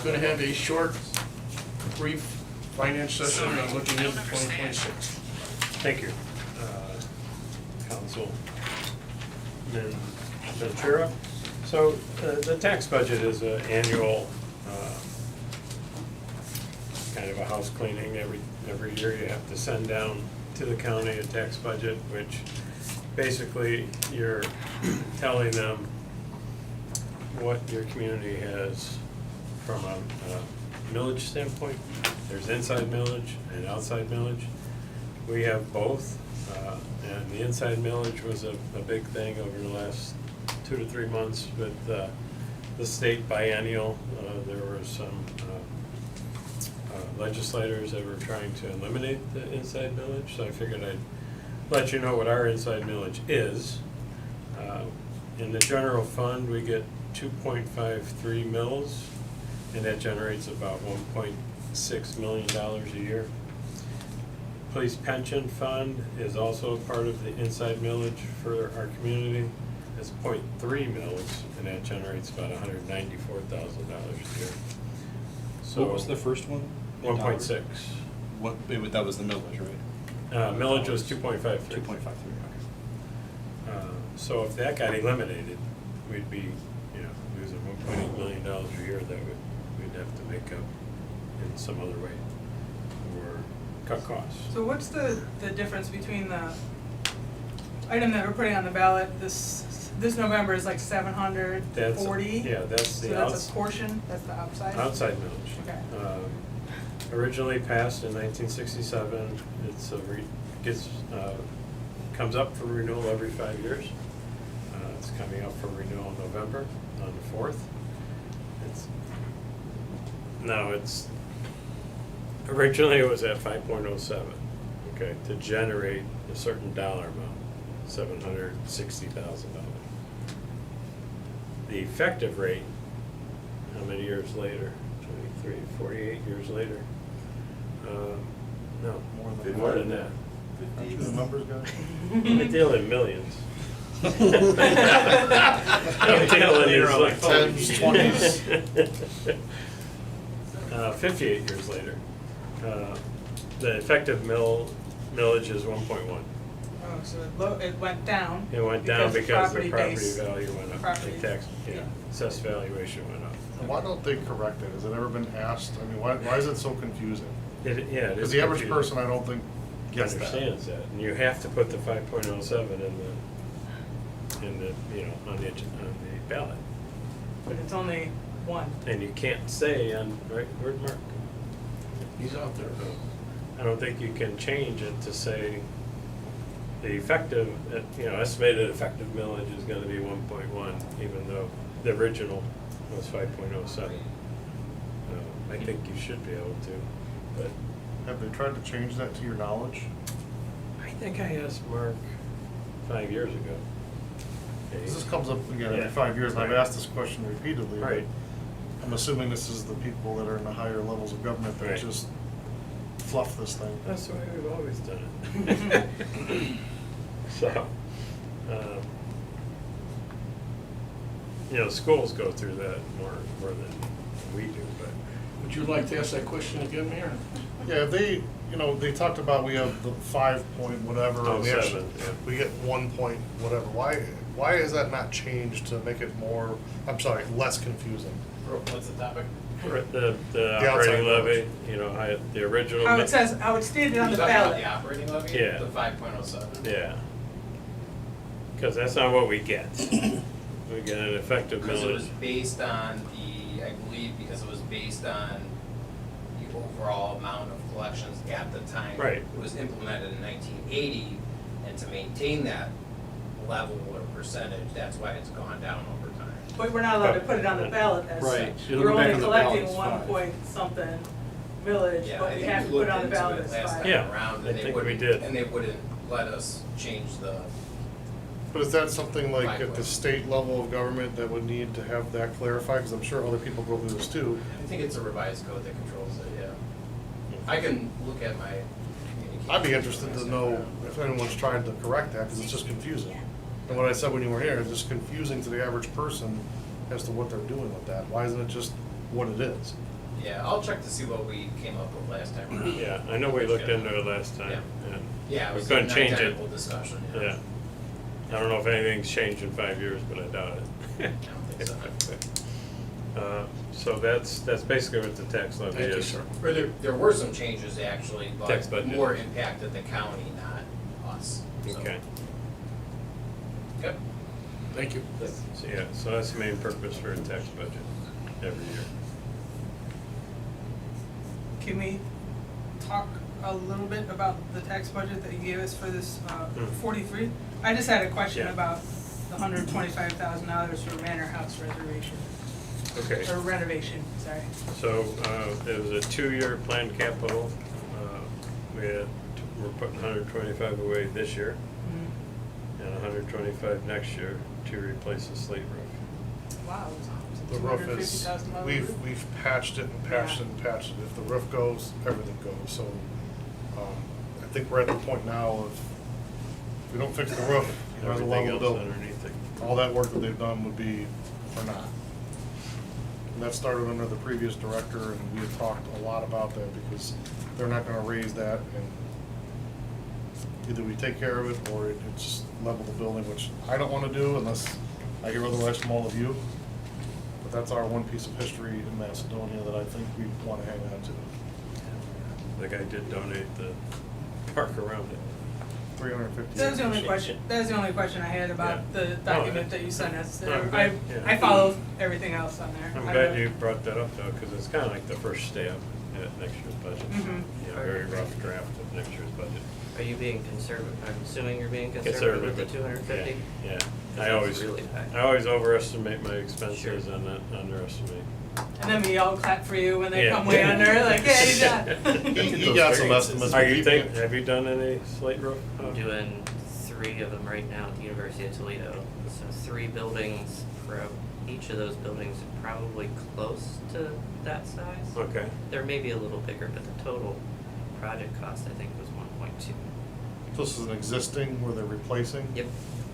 going to have a short, brief finance session on looking into 2026. Thank you. Council Ventura. So the tax budget is an annual kind of a house cleaning. Every year you have to send down to the county a tax budget, which basically you're telling them what your community has from a millage standpoint. There's inside millage and outside millage. We have both, and the inside millage was a big thing over the last 2 to 3 months with the state biennial. There were some legislators that were trying to eliminate the inside millage, so I figured I'd let you know what our inside millage is. In the general fund, we get 2.53 mils, and that generates about $1.6 million a year. Police pension fund is also part of the inside millage for our community. It's 0.3 mils, and that generates about $194,000 a year. So What was the first one? 1.6. What, that was the millage, right? Millage was 2.53. 2.53, okay. So if that got eliminated, we'd be, losing $1.8 million a year that we'd have to make up in some other way or cut costs. So what's the difference between the item that we're putting on the ballot this November is like 740? Yeah, that's the So that's a portion, that's the outside? outside millage. Okay. Originally passed in 1967, comes up for renewal every 5 years. It's coming up for renewal in November on the 4th. Originally it was at 5.07, okay, to generate a certain dollar amount, $760,000. The effective rate, how many years later? 23, 48 years later? No, more than that. The numbers, guys? I deal in millions. I'm dealing in like tens, 20s. 58 years later. The effective millage is 1.1. Oh, so it went down? It went down because the property base- value went up, the tax, yeah. assessed valuation went up. And why don't they correct it? Has it ever been asked? I mean, why is it so confusing? It is. Because the average confusing. person, I don't think, gets that. Understands that, and you have to put the 5.07 in the on the ballot, But it's only one. and you can't say right, where'd Mark? He's out there. I don't think you can change it to say the effective, estimated effective millage is gonna be 1.1, even though the original was 5.07. I think you should be able to, but Have they tried to change that to your knowledge? I think I asked Mark 5 years ago. 'Cause this comes up again every Yeah. 5 years, and I've Right. asked this question repeatedly. but Right. I'm assuming this is the people that are in the higher levels of government that Right. just fluff this thing. That's the way we've always done it. So, schools go through that more than we do, but. Would you like to ask that question again, Mayor? Yeah, they talked about we have the 5 point whatever. and we 07, actually- yeah. We get 1 point whatever. Why is that not changed to make it more, less confusing? What's the topic? The outside operating levy, millage. the original. How it's stated on the You're talking about ballot. the operating levy? Yeah. The 5.07? Yeah. Because that's not what we get. We get an effective Because it was millage. based on I believe because it was based on the overall amount of collections at the time. Right. It was implemented in 1980, and to maintain that level or percentage, that's why it's gone down over time. But we're not allowed to put it on the ballot as Right. such. It'll We're go back only on the ballot collecting as 1 5. point something millage, Yeah, but I we think have we to put it on the looked ballot into it as last 5. time Yeah, around, I and they think we wouldn't, did. and they wouldn't let us change the. But is that something like Right. at the state level of government that would need to have that clarified? Because I'm sure other people go through this too. I think it's a revised code that controls it, yeah. I can look at my communications. I'd be interested to know if anyone's trying to correct that, because it's just confusing. And what I said when you were here, it's just confusing to the average person as to what they're doing with that. Why isn't it just what it is. Yeah, I'll check to see what we came up with last time around. Yeah, I know we looked into it last time, and Yeah, it we was couldn't an change it. identical discussion, yeah. Yeah. I don't know if anything's changed in 5 years, but I doubt it. I don't think so. So that's basically what the tax levy Thank you, is. sir. Or there were some changes actually, Tax but budget. more impacted the county, not us. So, Okay, Good. Thank you. so yeah, so that's the main purpose for a tax budget every year. Can we talk a little bit about the tax budget that you gave us for this 43? I just had a question Yeah. about the $125,000 for Manor House reservation, Okay, or renovation, sorry. so it was a 2-year planned capital. We're putting 125 away this year Mm. and 125 next year to replace the slate roof. Wow, The roof is, $250,000 we've roof? patched it and patched it Yeah. and patched it. If the roof goes, everything goes. So, I think we're at the point now of, if we don't fix the roof, we might as well Everything level else the building. underneath it. All that work that they've done would be for naught. And that started under the previous director, and we had talked a lot about that because they're not gonna raise that, and either we take care of it or it's just level the building, which I don't wanna do unless I hear otherwise from all of you. But that's our one piece of history in Macedonia that I think we wanna hang on to. The guy did donate the park around it. 350. That was the only question, that was the only question I had about Yeah. the document that you sent us. I'm glad, yeah. I followed everything else on there. I'm I glad don't- you brought that up though, because it's kind of like the first stab at next year's budget. Mhm. You know, very rough draft of next year's budget. Are you being conservative? I'm assuming you're being conservative with the 250? Yeah, Because I that's always, really high. I always overestimate my expenses Sure. and not underestimate. And then we all clap for you when they Yeah. come way under, like, yeah, you got it. You got some estimates. Are you have you done any slate roof? I'm doing 3 of them right now at the University of Toledo. So 3 buildings, each of those buildings are probably close to that size. Okay, They're maybe a little bigger, but the total project cost, I think, was 1.2. This is an existing where they're replacing? Yep,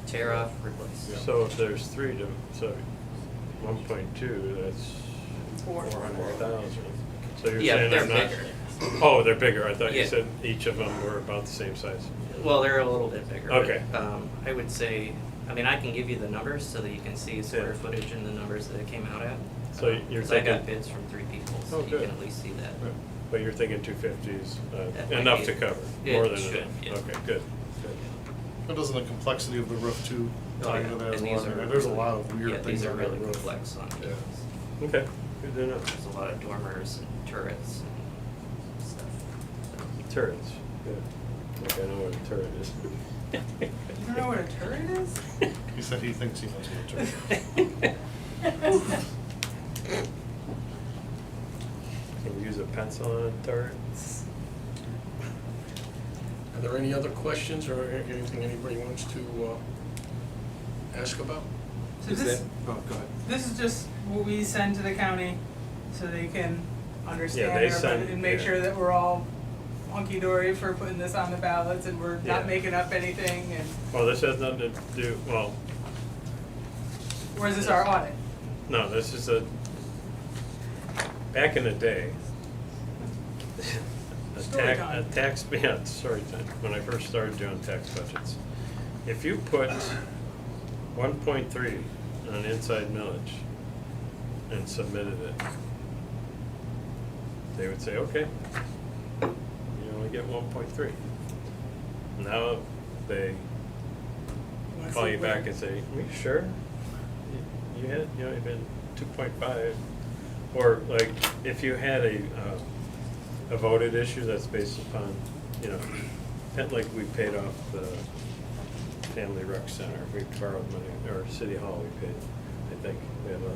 tear off, replace. Yeah. so if there's 3 to, so 1.2, that's 400,000. So you're Yeah, saying they're they're not? bigger. Oh, they're bigger. I thought you Yeah. said each of them were about the same size. Well, they're a little bit bigger. Okay. But, I would say, I mean, I can give you the numbers so that you can see square Yeah. footage and the numbers that it came out at. So you're 'Cause I got thinking- bids from 3 people, Oh, so you good. can at least see that. But you're thinking 250s, That might enough be- to cover, it more than should, enough? yeah. Okay, good, good. But doesn't the complexity of the roof too Oh, tie yeah. into that as And well? these are There's a really- lot of weird yeah, things these are on that really roof. complex on Yeah. these. Okay, good to know. There's a lot of dormers and turrets and stuff. So, Turrets, good. Okay, I know what a turret is. You don't know what a turret is? He said he thinks he knows what a turret is. Can we use a pencil on a turret? Are there any other questions or anything anybody wants to ask about? So this, Oh, go ahead. this is just what we send to the county so they can understand they our send- budget and make yeah. sure that we're all hunky-dory for putting this on the ballots and we're Yeah. not making up anything and, Well, this has nothing to do, well, or is this our audit? no, this is back in the day, Story time. yeah, story time, when I first started doing tax budgets. If you put 1.3 on inside millage and submitted it, they would say, okay, you only get 1.3. Now they wanna call see you where- back and say, are you sure? You had, even 2.5, or like, if you had a voted issue that's based upon, like we paid off the Family Rec Center, we borrowed money, or City Hall we paid, I think, we have a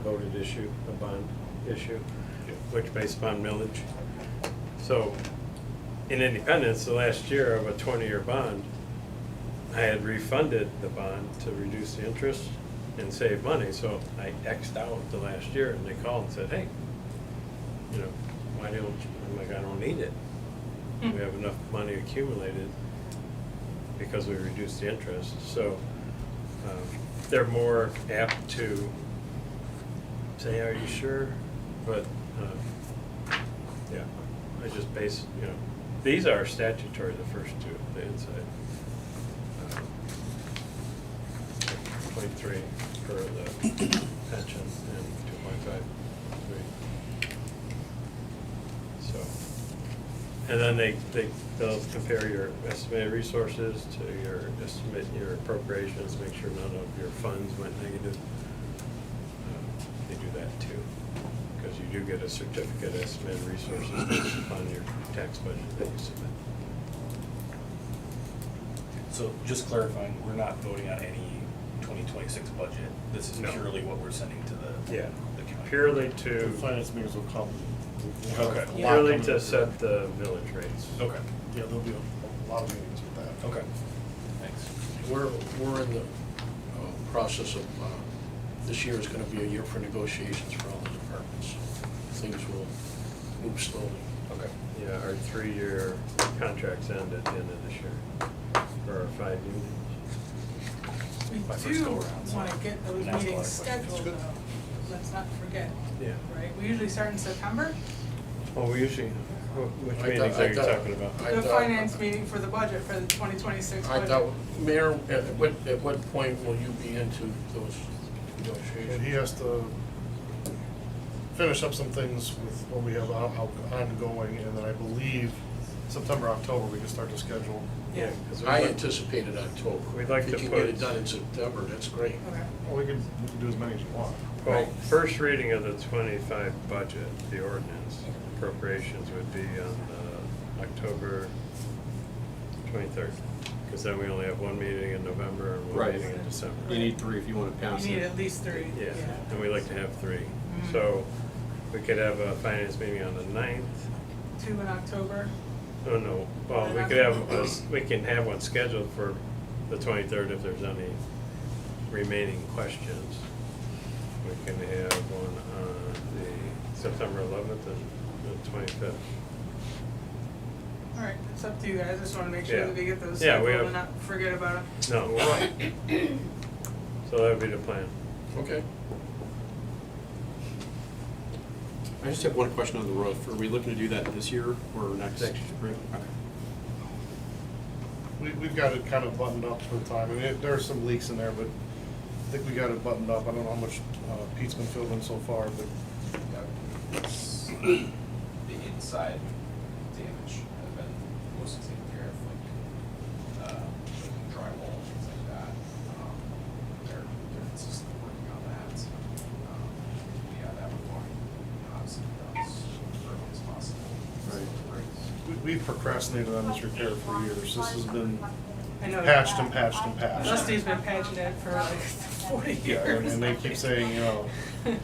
voted issue, a bond issue, which based upon millage. So, in Independence, the last year of a 20-year bond, I had refunded the bond to reduce the interest and save money, so I X'd out the last year, and they called and said, hey, why don't you, I'm like, I don't need it. We have enough money accumulated because we reduced the interest, so they're more apt to say, are you sure But, yeah, I just base, these are statutory, the first two, the inside. 0.3 for the pension and 2.5. So, and then they'll compare your estimated resources to your appropriations, make sure none of your funds went negative. They do that too, because you do get a certificate estimated resources based upon your tax budget that you submit. So just clarifying, we're not voting on any 2026 budget. This is No. purely what we're sending to the Yeah, the county. purely The to, finance meetings will come. We'll have Okay. a lot purely coming to up set here. the millage rates. Okay, Yeah, there'll be a lot of meetings with that. okay, thanks. We're in the process of, this year is gonna be a year for negotiations for all the departments. Things will move slowly. Okay. Yeah, our 3-year contracts end at the end of this year, for our 5 unions. We My first do go-around, so wanna get those I can ask a lot of meetings questions. scheduled Good. though, let's not forget, Yeah. right? We usually start in September, Well, we usually, which I meetings thought- are you talking about? I the thought- finance meeting for the budget, for the 2026 I budget. thought, Mayor, at what point will you be into those negotiations? And he has to finish up some things with what we have ongoing, and then I believe September, October, we can start to schedule. Yeah. 'Cause I we'd like- anticipated October. We'd like to If you can get put- it done in September, that's great. Okay. Well, we can do as many as you want. Well, Right. first reading of the 25 budget, the ordinance appropriations would be on October 23rd. Because then we only have one meeting in November and one Right. meeting in December. You need 3 if you want to pass it. You need at least 3, Yeah, and we like to have 3. Mhm. So we could have a finance meeting on the 9th. 2 in October. Oh, no, well, we could have, we can have one scheduled for the 23rd if there's any remaining questions. We can have one on the September 11th and the 25th. All right, it's up to you guys, I just wanna make sure Yeah. that we get those Yeah, we scheduled have- and not forget about it. No, well, so that would be the plan. Okay. I just have one question on the roof. Are we looking to do that this year or next? Next. spring? Okay. We've got it kind of buttoned up for the time. I mean, there are some leaks in there, but I think we got it buttoned up. I don't know how much Pete's been filled in so far, but It's the inside damage has been mostly taken care of, like drywall, things like that. They're consistently working on that. Yeah, that would want, obviously, done as early as possible. Right. we've procrastinated on this repair for years. This has been I know. patched and patched and patched. Dusty's been patching it for like 40 Yeah, years. and they keep saying, we can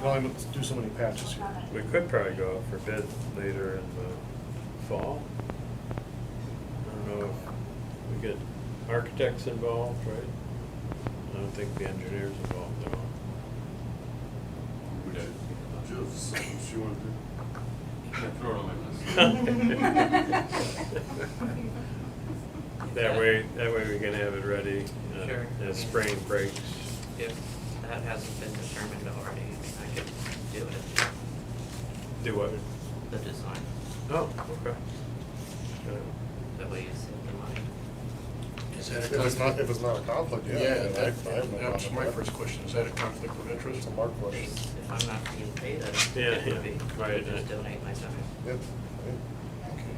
only do so many patches here. We could probably go out for bid later in the fall. I don't know if we get architects involved, right? I don't think the engineers involved at all. She wanted to throw it on my That way we can have it ready, Sure. as spring breaks. If that hasn't been determined already, I mean, I could do it, Do what? the design, Oh, okay. that way you save the money. Is that a If it's not a conflict, yeah. Yeah, I have no that's problem my with first question. Is that a conflict of interest? It's a Mark question. If I'm not being paid, Yeah, it would be, yeah, I right, would just yeah. donate my time. Yep.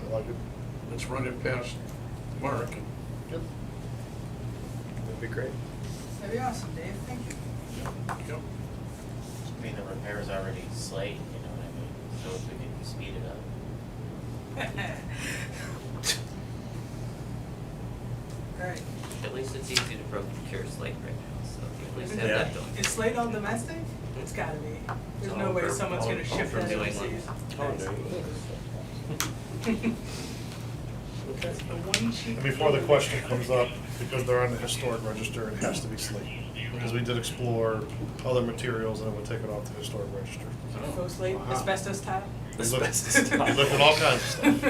I like it. Let's run it past Mark. Yep. That'd be great. That'd be awesome, Dave, thank you. Yep. I mean, the repair's already slayed, you know what I mean? So if we can speed it up. Alright, At least it's easy to procure slate right now, so at least have Yeah. that going. is Slate all domestic? It's gotta be. There's no all way for- someone's all- gonna all ship from that New overseas. England. Okay. The one cheap. And before the question comes up, because they're on the historic register, it has to be slate. Because we did explore other materials and it would take it off the historic register. Faux slate, Wow. asbestos tile. We looked at all kinds of stuff.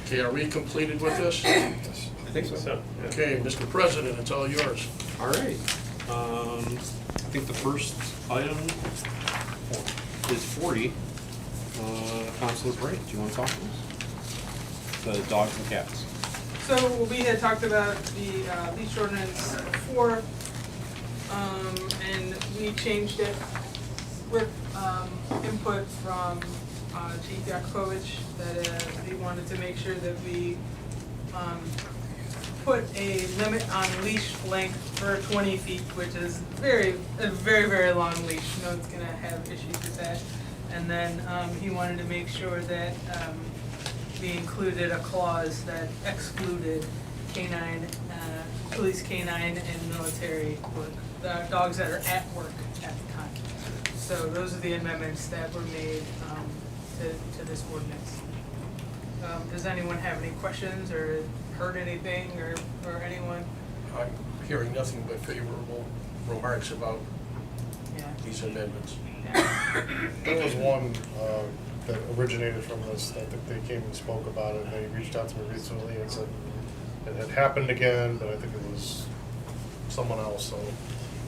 Okay, are we completed with this? I think so. So, yeah. Okay, Mr. President, it's all yours. All right. I think the first item is 40. Counselor Bray, do you want to talk to us? The dogs and cats. So we had talked about the leash ordinance before, and we changed it with input from Chief Yakovich, that he wanted to make sure that we put a limit on leash length for 20 feet, which is a very long leash. No one's gonna have issues with that. And then he wanted to make sure that we included a clause that excluded canine, police canine and military work, the dogs that are at work at the time. So those are the amendments that were made to this ordinance. Does anyone have any questions or heard anything or anyone? I'm hearing nothing but favorable remarks about Yeah. these amendments. There was one that originated from this, I think they came and spoke about it, they reached out to me recently and said it had happened again, but I think it was someone else, so.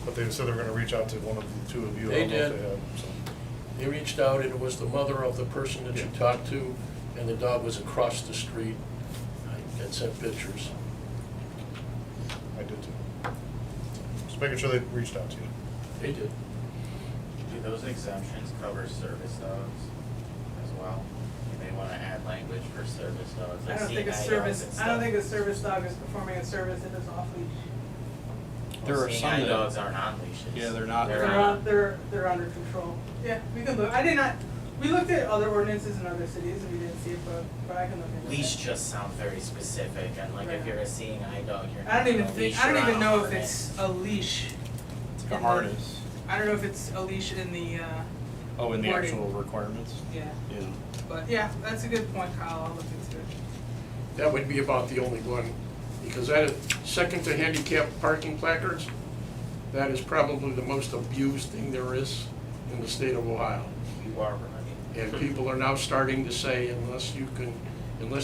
But they said they were gonna reach out to one of the two of you, I They don't know if did. they had, so. They reached out, and it was the mother of the person that you Yeah. talked to, and the dog was across the street. I had sent pictures. I did too. Just making sure they reached out to you. They did. Do those exemptions cover service dogs as well? You may wanna add language for service dogs, I like don't think a CNI dogs service, and I don't stuff. think a service dog is performing a service if it's off leash. There are some CNI that- dogs aren't on leashes. Yeah, they're not. They're under control. Yeah, we can look, we looked at other ordinances in other cities and we didn't see it, but I can look into that. Leash just sounds very specific, and like if Right. you're a seeing eye dog, you're not I don't even gonna think, leash I don't around even a know if harness. it's a leash. It's like in a the- harness. I don't know if it's a leash in the, Oh, in the wording. actual requirements? yeah, Yeah. but yeah, that's a good point, Kyle, I'll look into it. That would be about the only one, because that is, second to handicap parking placards, that is probably the most abused thing there is in the state of Ohio. You are right. And people are now starting to say, unless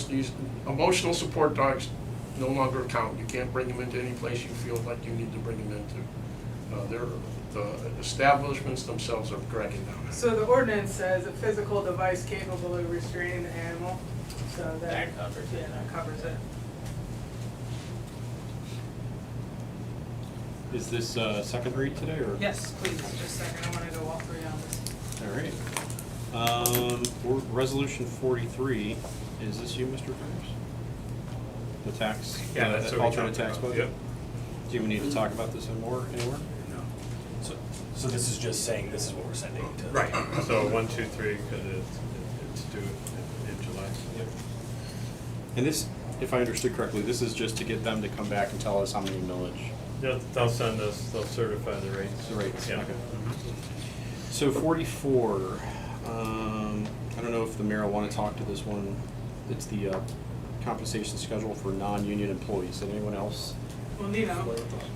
these emotional support dogs no longer count, you can't bring them into any place you feel like you need to bring them into. The establishments themselves are cracking down. So the ordinance says a physical device capable of restraining the animal, so that. That covers it. Yeah, that covers it. Is this second read today, or? Yes, please, just a second, I wanna go all three on this. All right. Resolution 43, is this you, Mr. Ferris? The tax? Yeah, that's the what we alternate talked tax about, budget? yep. Do we need to talk about this anymore? So this is just saying this is what we're sending to. Right, so 1, 2, 3, because it's due in July. Yep. And this, if I understood correctly, this is just to get them to come back and tell us how many millage. They'll send us, they'll certify the rates. The rates, Yeah. okay. So 44, I don't know if the mayor will want to talk to this one. It's the compensation schedule for non-union employees. Anyone else? Well, Nino,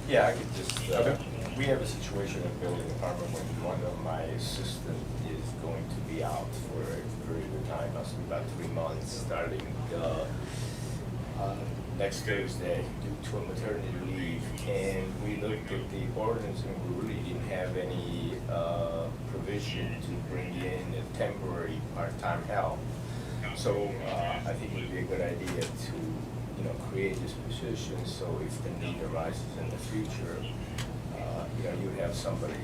Yeah, I could just, Okay. we have a situation in the building department when one of my assistants is going to be out for a period of time, possibly about 3 months, starting next Thursday due to a maternity leave. And we looked at the ordinance and we really didn't have any provision to bring in a temporary part-time help. So I think it would be a good idea to, create this position, so if the need arises in the future, you have somebody,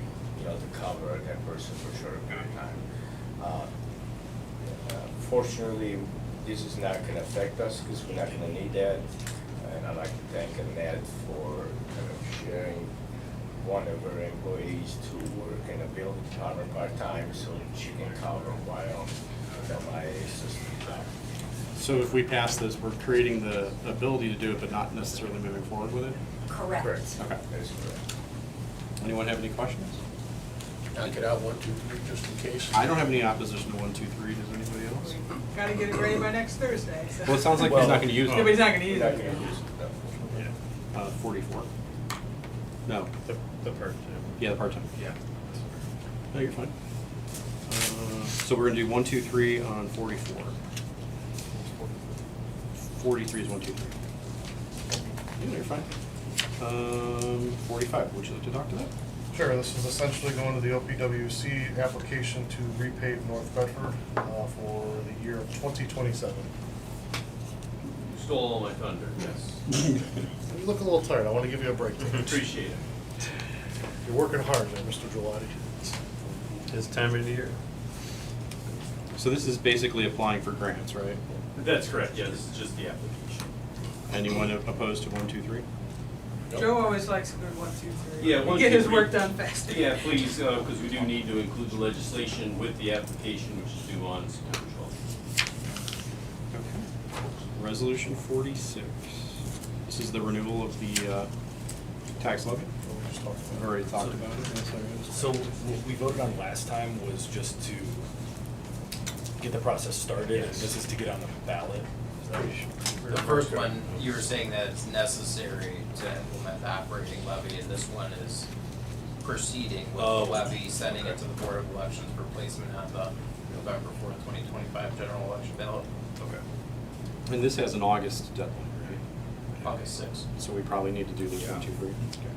to cover that person for a short period of time. Fortunately, this is not gonna affect us, because we're not gonna need that. And I'd like to thank Annette for kind of sharing one of her employees to work in a building department part-time, so she can cover while my assistant job. So if we pass this, we're creating the ability to do it, but not necessarily moving forward with it? Correct. Okay. That is correct. Anyone have any questions? Knock it out 1, 2, 3, just in case. I don't have any opposition to 1, 2, 3. Does anybody else? we gotta get it ready by next Thursday, so. Well, it sounds like he's not gonna use Yeah, but he's it. not gonna use We're not it. gonna use it, no. 44. No. The part-time. Yeah, the part-time. Yeah. No, you're fine. So we're gonna do 1, 2, 3 on 44. 43 is 1, 2, 3. Yeah, you're fine. 45, would you like to talk to that? Sure, this is essentially going to the OPWC application to repave North Bedford for the year of 2027. You stole all my thunder, yes. You look a little tired, I want to give you a break. Appreciate it. You're working hard there, Mr. Gelati. This time of the year. So this is basically applying for grants, right? That's correct, yeah, this is just the application. Anyone opposed to 1, 2, 3? Joe always likes a good 1, 2, 3. Yeah, 1, Get 2, his 3. work done faster. Yeah, please, because we do need to include the legislation with the application, which is due on September 12th. Okay. Resolution 46. This is the renewal of the tax levy. We just talked We've about it. already talked about it. Yes, there is. So what we voted on last time was just to get the process started, and this is to get on the ballot. Is that what you- The first one, you were saying that it's necessary to implement the operating levy, and this one is proceeding with the Oh, levy, sending it okay. to the Board of Elections for placement on the November 4th, 2025 general election ballot, Okay. And this has an August deadline, right? August 6th. So we probably need to do this 1, 2, 3. Okay.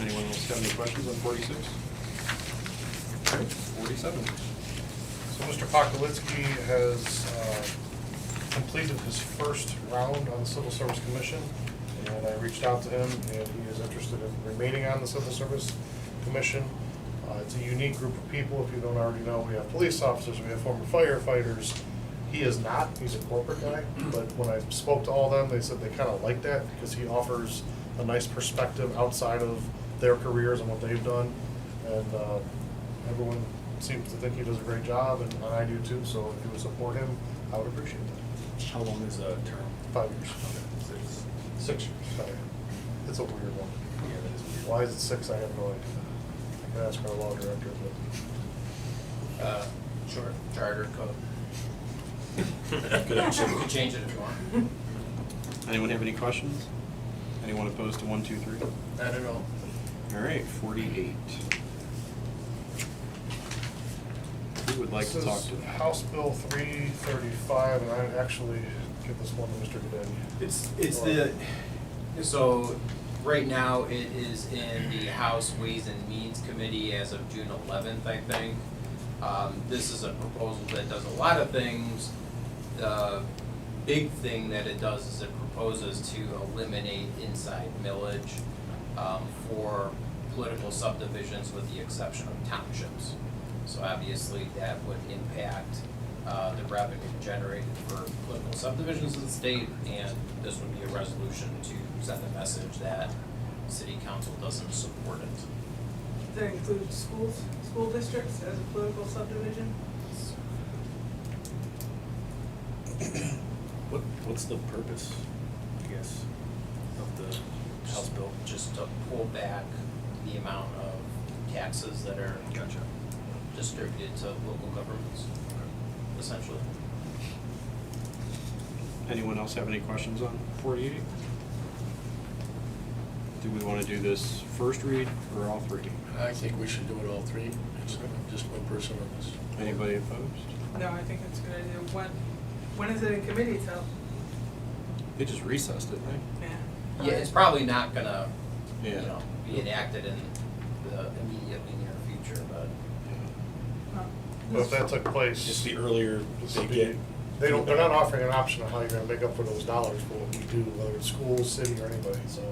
Anyone else have any questions on 46? Okay, 47. So Mr. Pokolitsky has completed his first round on the Civil Service Commission, and I reached out to him, and he is interested in remaining on the Civil Service Commission. It's a unique group of people. If you don't already know, we have police officers, we have former firefighters. He is not, he's a corporate guy, but when I spoke to all of them, they said they kind of like that because he offers a nice perspective outside of their careers and what they've done. And everyone seems to think he does a great job, and I do too, so if you would support him, I would appreciate that. How long is the term? 5 years. Okay. 6 years, sorry. It's a weird one. Yeah, that is weird. Why is it 6? I have no idea. I can ask our law director, but. Sure, charter code. You can change it if you want. Anyone have any questions? Anyone opposed to 1, 2, 3? Not at all. All right, 48. Who would like to talk to This is that? House Bill 335, and I actually give this one to Mr. Gooden. It's the, so, right now, it is in the House Ways and Means Committee as of June 11th, I think. This is a proposal that does a lot of things. The big thing that it does is it proposes to eliminate inside millage for political subdivisions with the exception of townships. So obviously that would impact the revenue generated for political subdivisions in the state, and this would be a resolution to send a message that city council doesn't support it. Does that include schools, school districts as a political subdivision? What's the purpose, I guess, of the House bill? Just to pull back the amount of taxes that are Gotcha. distributed to local governments, essentially. Anyone else have any questions on 48? Do we want to do this first read or all three? I think we should do it all three. It's just one person on this. Anybody opposed? No, I think it's a good idea. When is it in committee till? They just recessed it, right? Yeah. Yeah, it's probably not gonna, you Yeah. know, be enacted in the immediately near future, but But if that took place. Just the earlier this they would be- get. They're not offering an option on how you're gonna make up for those dollars for what we do, whether it's schools, city, or anybody, so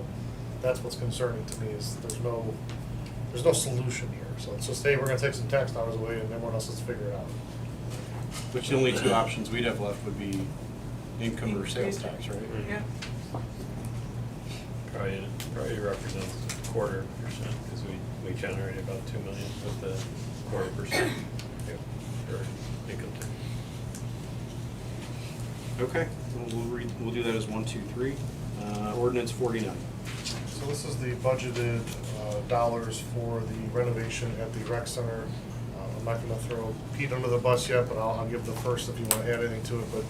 that's what's concerning to me, is there's no solution here, so it's just, hey, we're gonna take some tax dollars away and everyone else has to figure it out. Which the only two options we'd have left would be income or sales tax, right? Yeah. Probably represents 0.25%, because we generate about 2 million with the 0.25% for income tax. Okay, we'll do that as 1, 2, 3. Ordinance 49. So this is the budgeted dollars for the renovation at the rec center. I'm not gonna throw Pete under the bus yet, but I'll give the first if you wanna add anything to it. But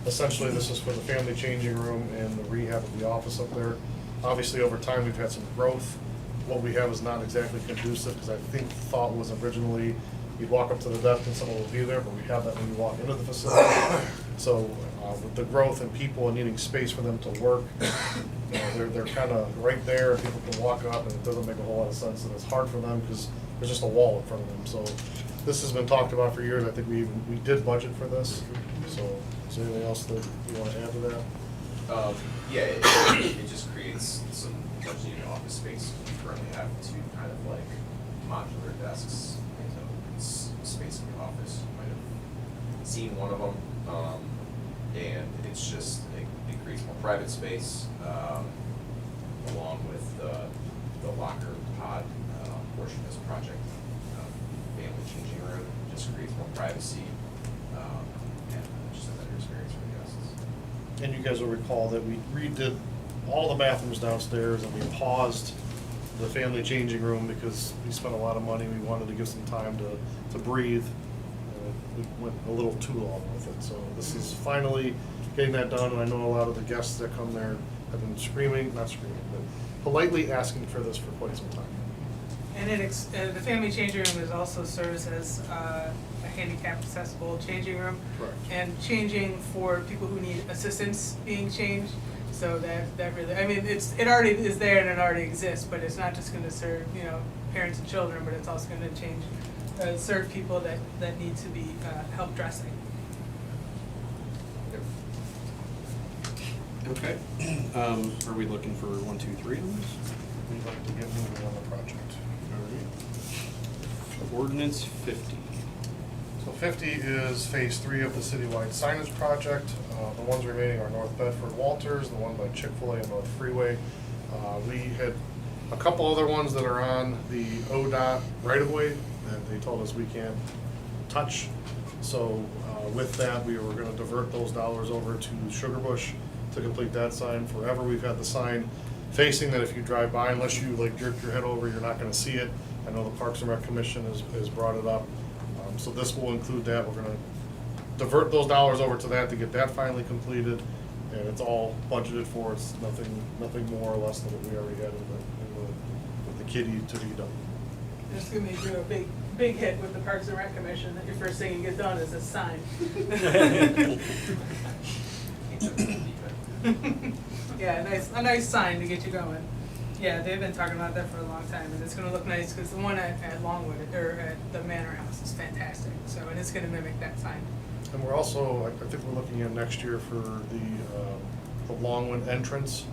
essentially, this is for the family changing room and the rehab of the office up there. Obviously, over time, we've had some growth. What we have is not exactly conducive, because I think the thought was originally you'd walk up to the desk and someone would be there, but we have that when you walk into the facility. So with the growth in people and needing space for them to work, you know, they're kind of right there, and people can walk up, and it doesn't make a whole lot of sense, and it's hard for them because there's just a wall in front of them. So this has been talked about for years. I think we did budget for this. So is there anything else that you want to add to that? Yeah, it just creates some much needed office space. We currently have two kind of like modular desks, you know, space in the office. You might have seen one of them. And it's just, it creates more private space, along with the locker pod portion of this project. Family changing room just creates more privacy, and just a better experience for the guests. And you guys will recall that we redid all the bathrooms downstairs, and we paused the family changing room because we spent a lot of money. We wanted to give some time to breathe. We went a little too long with it. So this is finally getting that done, and I know a lot of the guests that come there have been not screaming, but politely asking for this for quite some time. And the family changing room is also serves as a handicap accessible changing room. Correct. And changing for people who need assistance being changed. So that really, I mean, it already is there and it already exists, but it's not just gonna serve, you know, parents and children, but it's also gonna serve people that need to be help dressing. Okay. Are we looking for 1, 2, 3 on this? We'd like to get moving on the project. Ordinance 50. So 50 is phase 3 of the citywide signage project. The ones remaining are North Bedford Walters, the one by Chick-fil-A and North Freeway. We had a couple other ones that are on the ODOT right-of-way that they told us we can't touch. So with that, we were gonna divert those dollars over to Sugar Bush to complete that sign. Forever, we've had the sign facing that if you drive by, unless you like jerk your head over, you're not gonna see it. I know the Parks and Rec Commission has brought it up. So this will include that. We're gonna divert those dollars over to that to get that finally completed. And it's all budgeted for. It's nothing more or less than what we already had with the kitty to be done. It's gonna make you a big hit with the Parks and Rec Commission, that your first thing you get done is a sign. Yeah, a nice sign to get you going. Yeah, they've been talking about that for a long time, and it's gonna look nice, because the one at Longwood, or at the Manor House is fantastic, so, and it's gonna mimic that sign. And we're also, I think we're looking at next year for the Longwood entrance,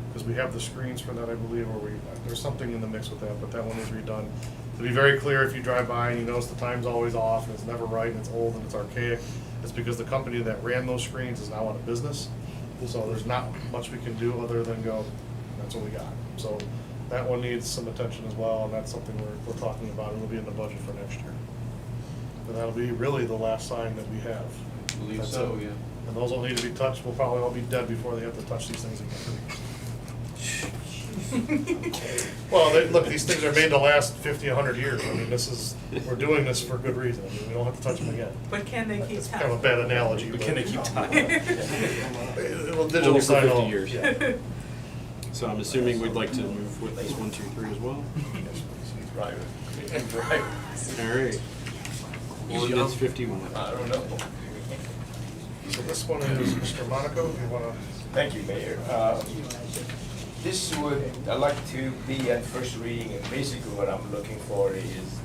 because we have the screens for that, I believe, or there's something in the mix with that, but that one is redone. To be very clear, if you drive by and you notice the time's always off, and it's never right, and it's old, and it's archaic, it's because the company that ran those screens is now out of business. So there's not much we can do other than go, that's what we got. So that one needs some attention as well, and that's something we're talking about, and it'll be in the budget for next year. And that'll be really the last sign that we have. I believe That's so, it. yeah. And those will need to be touched. We'll probably all be dead before they have to touch these things again. Well, look, these things are made to last 50, 100 years. I mean, we're doing this for good reason. I mean, we don't have to touch them again. But can they keep It's time? kind of a bad analogy. But but- can they keep time? It'll digital Only for sign 50 all. years. Yeah. So I'm assuming we'd like to move with this 1, 2, 3 as well? Right. All right. Ordinance 51. I don't know. So this one is Mr. Monaco, if you want to. Thank you, Mayor. I'd like to be at first reading, and basically what I'm looking for is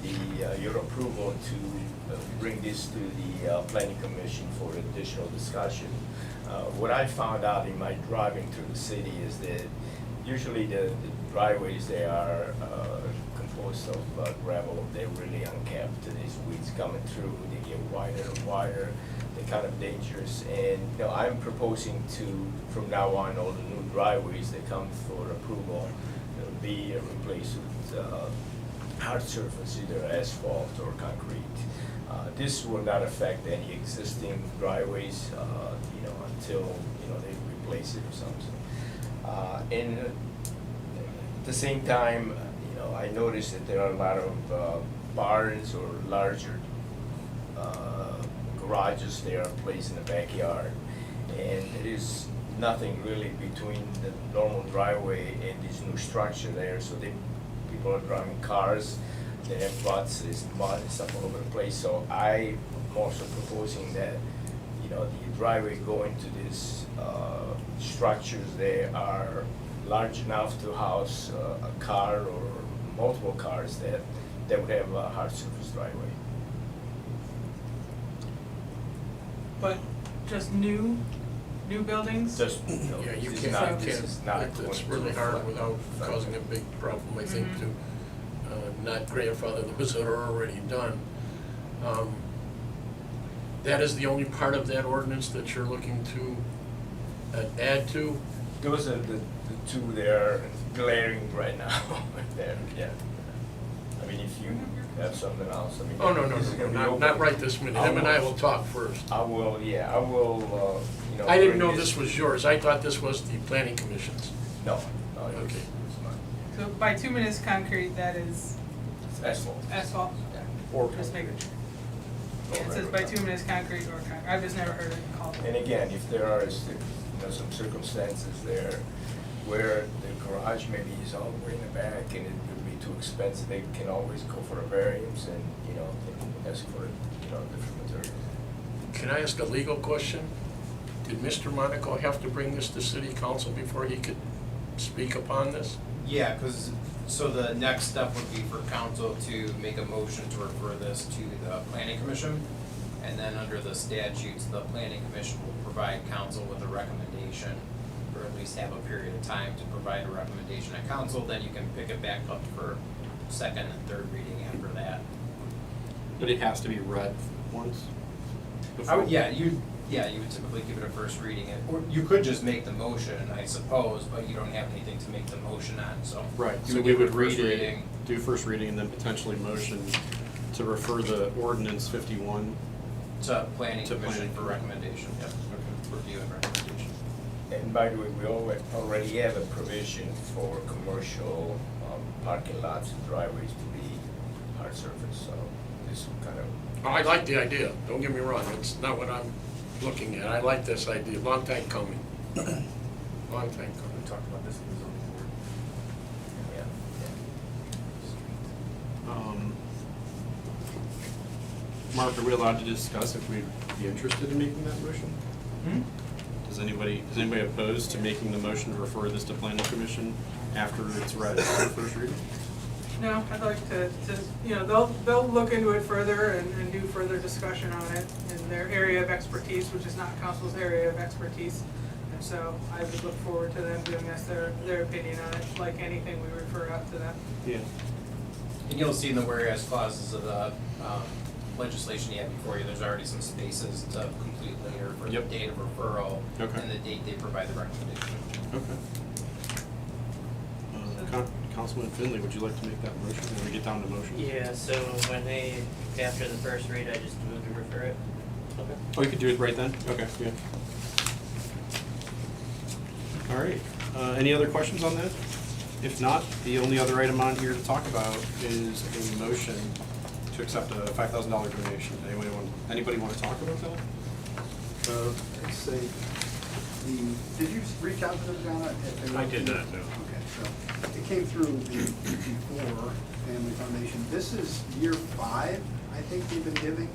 your approval to bring this to the Planning Commission for additional discussion. What I found out in my driving through the city is that usually the driveways, they are composed of gravel. They're really unkept. These weeds coming through, they get wider and wider. They're kind of dangerous. And I'm proposing to, from now on, all the new driveways that come for approval be replaced with hard surface, either asphalt or concrete. This will not affect any existing driveways, until they replace it or something. And at the same time, I noticed that there are a lot of barns or larger garages they are placed in the backyard, and there is nothing really between the normal driveway and this new structure there. So people are driving cars they have ruts, there's mud and stuff all over the place, so I'm also proposing that, you know, the driveway going to these, structures, they are large enough to house a car or multiple cars that would have a hard surface driveway. But just new buildings? Just, you know, Yeah, you this is can't, not, you this can't, is not it's going to really hard reflect- without reflect causing a it. big problem, I think, Mhm. to not grandfather those that are already done. That is the only part of that ordinance that you're looking to add to? Those are the two that are glaring right now, there, yeah. I mean, if you have something else, I mean. Oh, no, this is gonna be not open. right this minute, him and I will talk first. I will, yeah, I will, you know. I didn't bring know this was yours, I thought this was the planning commission's. No, no, Okay. it's not. So by bituminous concrete, that is It's asphalt. asphalt? Yeah. Or Just make it. Yeah, it Or says regular bituminous concrete or concrete, I've just never heard it called. And again, if there are, you know, some circumstances there where the garage maybe is all the way in the back and it would be too expensive, they can always go for a variance and, you know, and ask for, you know, different materials. Can I ask a legal question? Did Mr. Monaco have to bring this to city council before he could speak upon this? Yeah, so the next step would be for council to make a motion to refer this to the planning commission. And then under the statutes, the planning commission will provide council with a recommendation, or at least have a period of time to provide a recommendation at council, then you can pick it back up for second and third reading after that. But it has to be read once I before? would, you would typically give it a first reading, or you could just make the motion, I suppose, but you don't have anything to make the motion on, so. Right, You so we give it would first read it, reading. do first reading, and then potentially motion to refer the ordinance 51. To planning To commission planning. for recommendation, yep, Okay. review and recommendation. And by the way, we already have a provision for commercial parking lots and driveways to be hard surface, so this will kind of. Oh, I like the idea, don't get me wrong, it's not what I'm looking at, I like this idea, long time coming. Long time We coming. talked about this in the zoning board. Mark, are we allowed to discuss if we'd be interested in making that motion? Hmm? Is anybody opposed to making the motion to refer this to planning commission after it's read for first reading? No, I'd like to, you know, they'll look into it further and do further discussion on it in their area of expertise, which is not council's area of expertise. And so I would look forward to them giving us their opinion on it, like anything we refer out to them. Yeah. And you'll see in the whereas clauses of the legislation you have before you, there's already some spaces to complete later for the Yep. date of referral Okay. and the date they provide the recommendation. Okay. Councilman Finley, would you like to make that motion when we get down to motion? Yeah, so after the first read, I just move to refer it. Okay. Oh, you could do it right then? Okay, yeah. All right, any other questions on that? If not, the only other item on here to talk about is a motion to accept a $5,000 donation. Anybody want to talk about that? Let's see, did you reach out to them, John? I did not, no. Okay, so it came through the before Family Foundation. This is year 5, I think they've been giving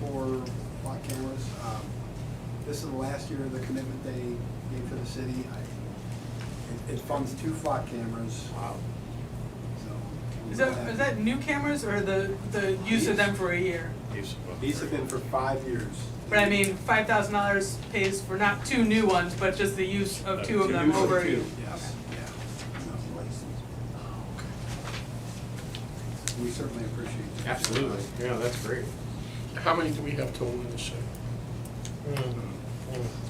for flock cameras. This is the last year of the commitment they gave to the city. It funds 2 flock cameras. Wow. So Is that new cameras or the use of them for a year? these have been for 5 years. But I mean, $5,000 pays for not 2 new ones, but just the use of 2 of them Use of over a 2, year. yes, yeah. We certainly appreciate it. Absolutely, yeah, that's great. How many do we have total in the city?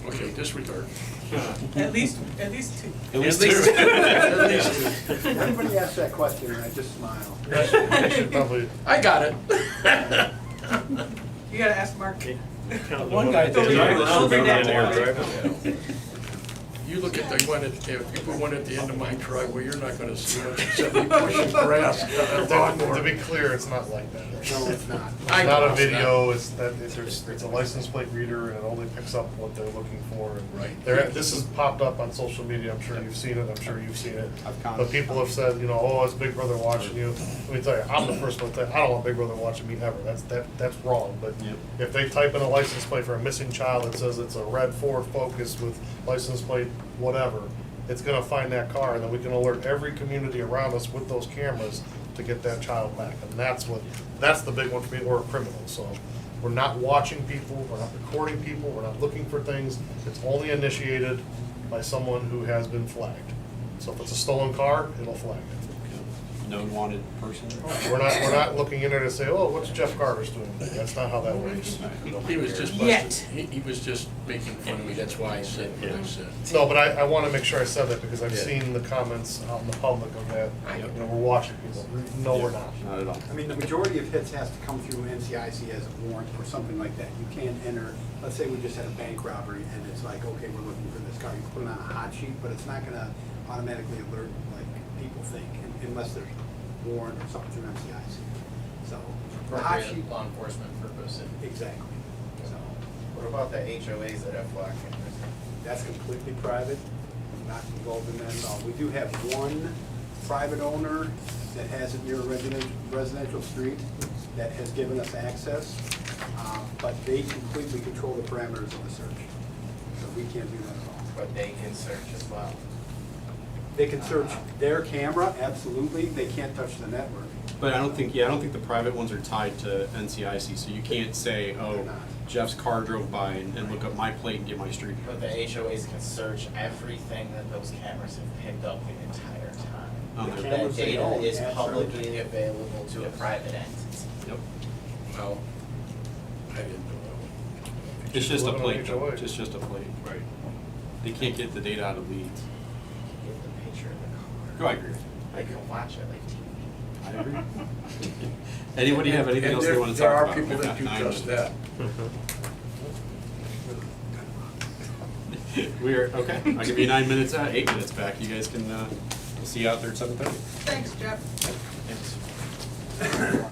Okay, disregard. At least 2. At least At least two. two. At least two. Everybody asks that question, and I just smile. I should probably, I got it. You gotta ask Mark. One guy Don't be- don't be that You look at the one at, if you put one at the end of my driveway, you're not gonna see much except me pushing grass, a lawnmower. To be clear, it's not like that. No, it's not. I It's not know a it's video, it's that, it's a license plate reader, and it only picks up what they're looking for. And Right. This has popped up on social media, I'm sure you've seen it, I'm sure you've seen it. I've But commented. people have said, oh, it's Big Brother watching you. Let me tell you, I'm the first one to tell you, I don't want Big Brother watching me ever, that's wrong. But Yep. if they type in a license plate for a missing child that says it's a red Ford Focus with license plate whatever, it's gonna find that car, and then we can alert every community around us with those cameras to get that child back. And that's the big one for me, or a criminal. So we're not watching people, we're not recording people, we're not looking for things. It's only initiated by someone who has been flagged. So if it's a stolen car, it'll flag it. Known wanted person. We're not looking in there to say, oh, what's Jeff Carter's doing? That's not how that works. He was just Yet. busted, he was just making fun of me, that's why I said what I said. No, but I wanna make sure I said that, because I've Yeah. seen the comments out in the public of that, I know. we're watching people. No, we're not. Not at all. I mean, the majority of hits has to come through NCIC as a warrant or something like that. You can't enter, let's say we just had a bank robbery and it's like, okay, we're looking for this car. You put it on a hot sheet, but it's not gonna automatically alert like people think unless there's a warrant or something through NCIC. So, the hot sheet, Appropriate law enforcement purpose. exactly. So, What about the HOAs that have flock cameras? that's completely private, not involved in that at all. We do have one private owner that has it near a residential street that has given us access, but they completely control the parameters of the search. So we can't do that at all. But they can search as well. They can search their camera, absolutely, they can't touch the network. But I don't think the private ones are tied to NCIC, so you can't say, They're oh, not. Jeff's car drove by and look up my plate and get my street. But the HOAs can search everything that those cameras have picked up the entire time. Oh, The they're- That cameras they data own is have publicly certain- available to a private entity. Yep. Well, I didn't know that one. It's just a Living on plate, though. HOA. It's just a plate. Right. They can't get the data out of leads. Get the picture of the Oh, car. I agree. I can watch it like TV. I agree. Anybody have anything And else there- they want to talk about? There are people We've that got do 9 just minutes. that. We're, okay, I'll give you 9 minutes, 8 minutes back. You guys can, we'll see you out there at 7:30. Thanks, Jeff. Thanks.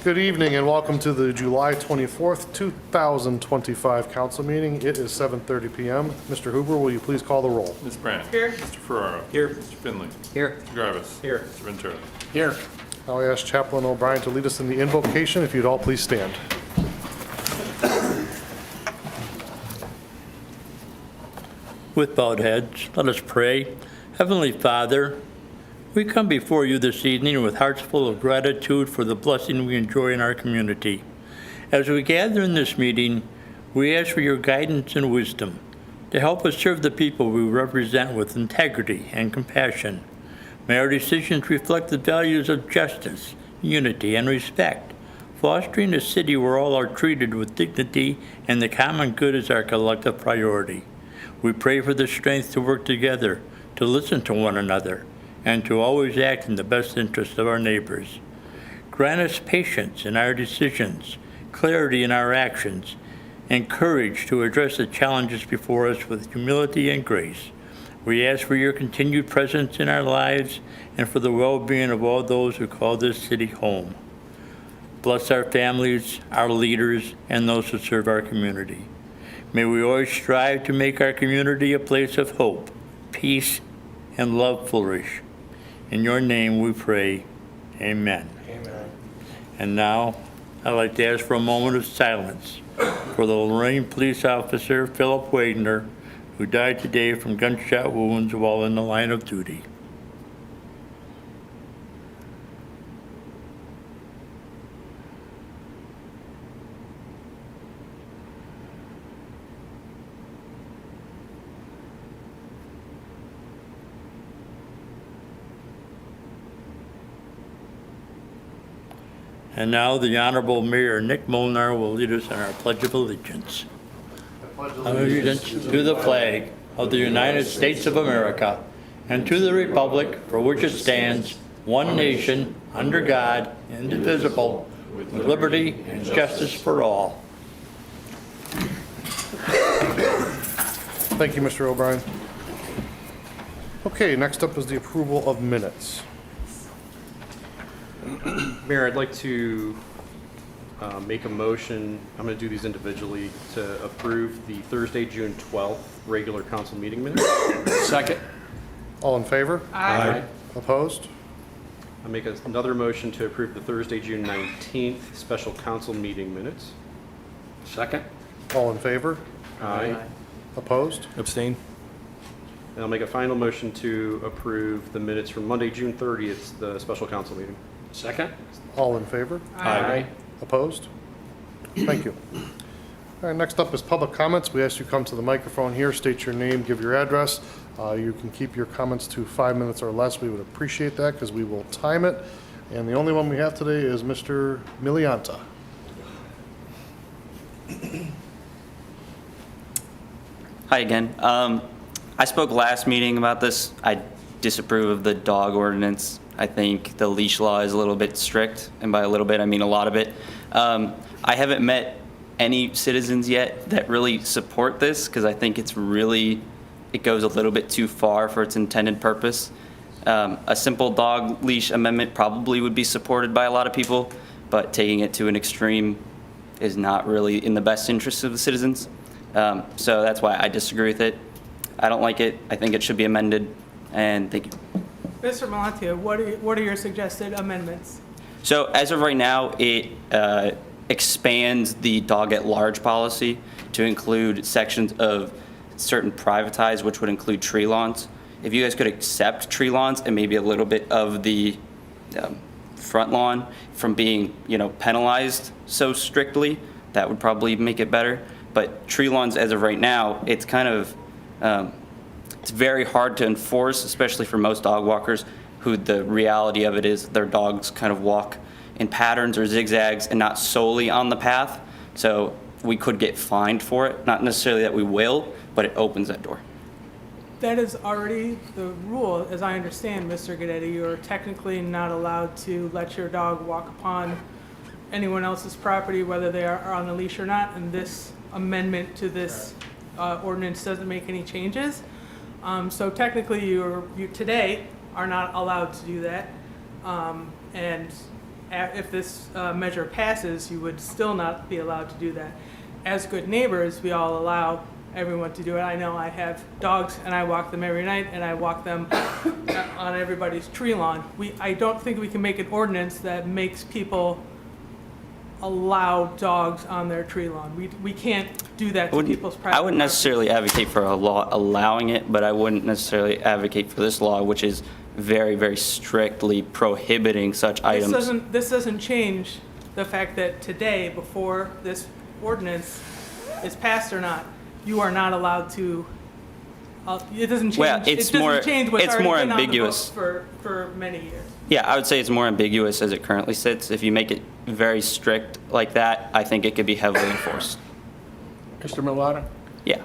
Good evening and welcome to the July 24th, 2025 council meeting. It is 7:30 PM. Mr. Huber, will you please call the roll? Ms. Brandt. Here. Mr. Ferraro. Here. Mr. Finley. Here. Mr. Garvis. Here. Mr. Ventura. Here. I'll ask Chaplain O'Brien to lead us in the invocation. If you'd all please stand. With bowed heads, let us pray. Heavenly Father, we come before you this evening with hearts full of gratitude for the blessing we enjoy in our community. As we gather in this meeting, we ask for your guidance and wisdom to help us serve the people we represent with integrity and compassion. May our decisions reflect the values of justice, unity, and respect, fostering a city where all are treated with dignity and the common good is our collective priority. We pray for the strength to work together, to listen to one another, and to always act in the best interest of our neighbors. Grant us patience in our decisions, clarity in our actions, and courage to address the challenges before us with humility and grace. We ask for your continued presence in our lives and for the well-being of all those who call this city home. Bless our families, our leaders, and those who serve our community. May we always strive to make our community a place of hope, peace, and love flourish. In your name we pray, amen. Amen. And now, I'd like to ask for a moment of silence for the Lorraine police officer, Philip Wagner, who died today from gunshot wounds while in the line of duty. And now the Honorable Mayor Nick Molnar will lead us in our Pledge of Allegiance. Allegiance to the flag of the United States of America and to the republic for which it stands, one nation, under God, indivisible, with liberty and justice for all. Thank you, Mr. O'Brien. Okay, next up is the approval of minutes. Mayor, I'd like to make a motion, I'm going to do these individually, to approve the Thursday, June 12th regular council meeting minutes. Second. All in favor? Aye. Opposed? I'll make another motion to approve the Thursday, June 19th special council meeting minutes. Second. All in favor? Aye. Opposed? Abstain? And I'll make a final motion to approve the minutes from Monday, June 30th, the special council meeting. Second. All in favor? Aye. Opposed? Thank you. All right, next up is public comments. We ask you come to the microphone here, state your name, give your address. You can keep your comments to 5 minutes or less. We would appreciate that because we will time it. And the only one we have today is Mr. Milianta. Hi again. I spoke last meeting about this. I disapprove of the dog ordinance. I think the leash law is a little bit strict, and by a little bit, I mean a lot of it. I haven't met any citizens yet that really support this because I think it goes a little bit too far for its intended purpose. A simple dog leash amendment probably would be supported by a lot of people, but taking it to an extreme is not really in the best interest of the citizens. So that's why I disagree with it. I don't like it. I think it should be amended, and thank you. Mr. Malantia, what are your suggested amendments? So as of right now, it expands the dog at large policy to include sections of certain privatized, which would include tree lawns. If you guys could accept tree lawns and maybe a little bit of the front lawn from being, penalized so strictly, that would probably make it better. But tree lawns, as of right now, it's kind of, it's very hard to enforce, especially for most dog walkers, who the reality of it is their dogs kind of walk in patterns or zigzags and not solely on the path. So we could get fined for it. Not necessarily that we will, but it opens that door. That is already the rule, as I understand, Mr. Guidetti. You're technically not allowed to let your dog walk upon anyone else's property, whether they are on a leash or not, and this amendment to this ordinance doesn't make any changes. So technically, you today are not allowed to do that. And if this measure passes, you would still not be allowed to do that. As good neighbors, we all allow everyone to do it. I know I have dogs and I walk them every night and I walk them on everybody's tree lawn. I don't think we can make an ordinance that makes people allow dogs on their tree lawn. We can't do that to people's private I wouldn't property. necessarily advocate for a law allowing it, but I wouldn't necessarily advocate for this law, which is very, very strictly prohibiting such items. This doesn't change the fact that today, before this ordinance is passed or not, you are not allowed to, it doesn't change. Well, It doesn't change what's it's already more been on the ambiguous. books for many years. Yeah, I would say it's more ambiguous as it currently sits. If you make it very strict like that, I think it could be heavily enforced. Mr. Milata? Yeah.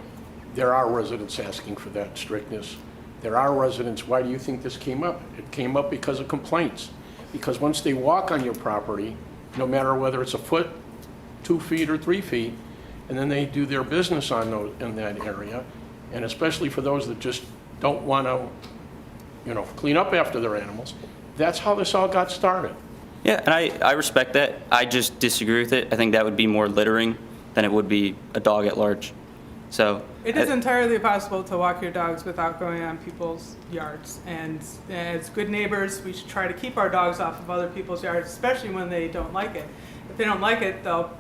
There are residents asking for that strictness. There are residents, why do you think this came up? It came up because of complaints. Because once they walk on your property, no matter whether it's a foot, 2 feet, or 3 feet, and then they do their business in that area, and especially for those that just don't want to, clean up after their animals, that's how this all got started. Yeah, and I respect that. I just disagree with it. I think that would be more littering than it would be a dog at large. So It is entirely possible to walk your dogs without going on people's yards. And as good neighbors, we should try to keep our dogs off of other people's yards, especially when they don't like it. If they don't like it, they'll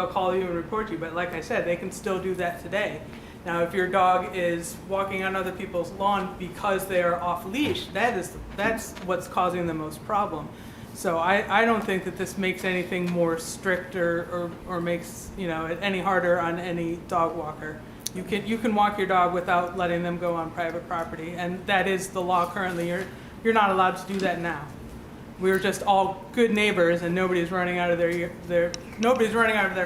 call you and report you. But like I said, they can still do that today. Now, if your dog is walking on other people's lawn because they are off leash, that's what's causing the most problem. So I don't think that this makes anything more strict or makes it any harder on any dog walker. You can walk your dog without letting them go on private property, and that is the law currently. You're not allowed to do that now. We're just all good neighbors, and nobody's running out of their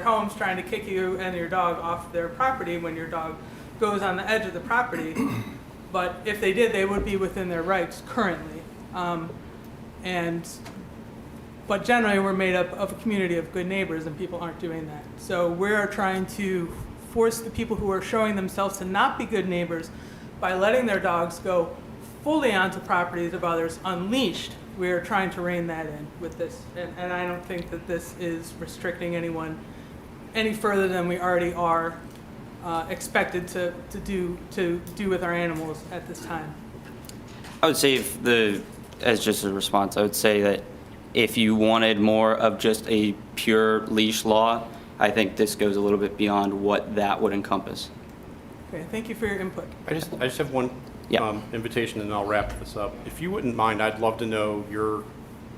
homes trying to kick you and your dog off their property when your dog goes on the edge of the property. But if they did, they would be within their rights currently. But generally, we're made up of a community of good neighbors, and people aren't doing that. So we're trying to force the people who are showing themselves to not be good neighbors by letting their dogs go fully onto properties of others unleashed. We're trying to rein that in with this, and I don't think that this is restricting anyone any further than we already are expected to do with our animals at this time. I would say as just a response, I would say that if you wanted more of just a pure leash law, I think this goes a little bit beyond what that would encompass. Okay, thank you for your input. I just have one invitation, and I'll wrap this up. If you wouldn't mind, I'd love to know your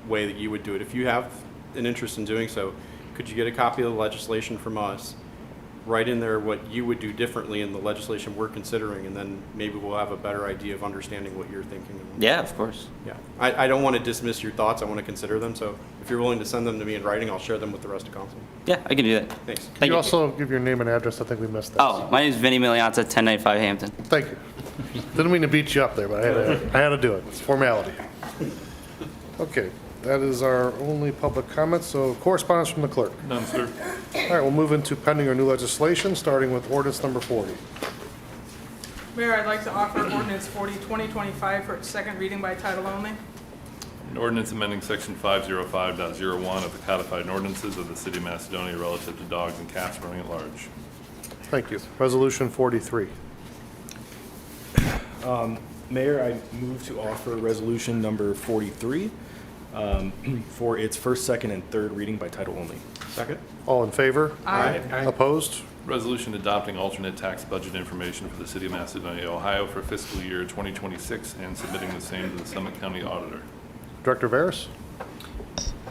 way that you would do it. If you have an interest in doing so, could you get a copy of the legislation from us? Write in there what you would do differently in the legislation we're considering, and then maybe we'll have a better idea of understanding what you're thinking. Yeah, of course. Yeah, I don't want to dismiss your thoughts. I want to consider them. So if you're willing to send them to me in writing, I'll share them with the rest of council. Yeah, I can do that. Thanks. Thank Can you you. also give your name and address? I think we missed that. Oh, my name is Vinny Milianza, 1095 Hampton. Thank you. Didn't mean to beat you up there, but I had to do it. It's formality. Okay, that is our only public comment, so correspondence from the clerk. None, sir. All right, we'll move into pending or new legislation, starting with ordinance number 40. Mayor, I'd like to offer ordinance 40, 2025 for its second reading by title only. An ordinance amending section 505.01 of the codified ordinances of the city of Macedonia relative to dogs and cats running at large. Thank you. Resolution 43. Mayor, I move to offer resolution number 43 for its first, second, and third reading by title only. Second. All in favor? Aye. Opposed? Resolution adopting alternate tax budget information for the city of Macedonia, Ohio for fiscal year 2026 and submitting the same to the Summit County Auditor. Director Veras?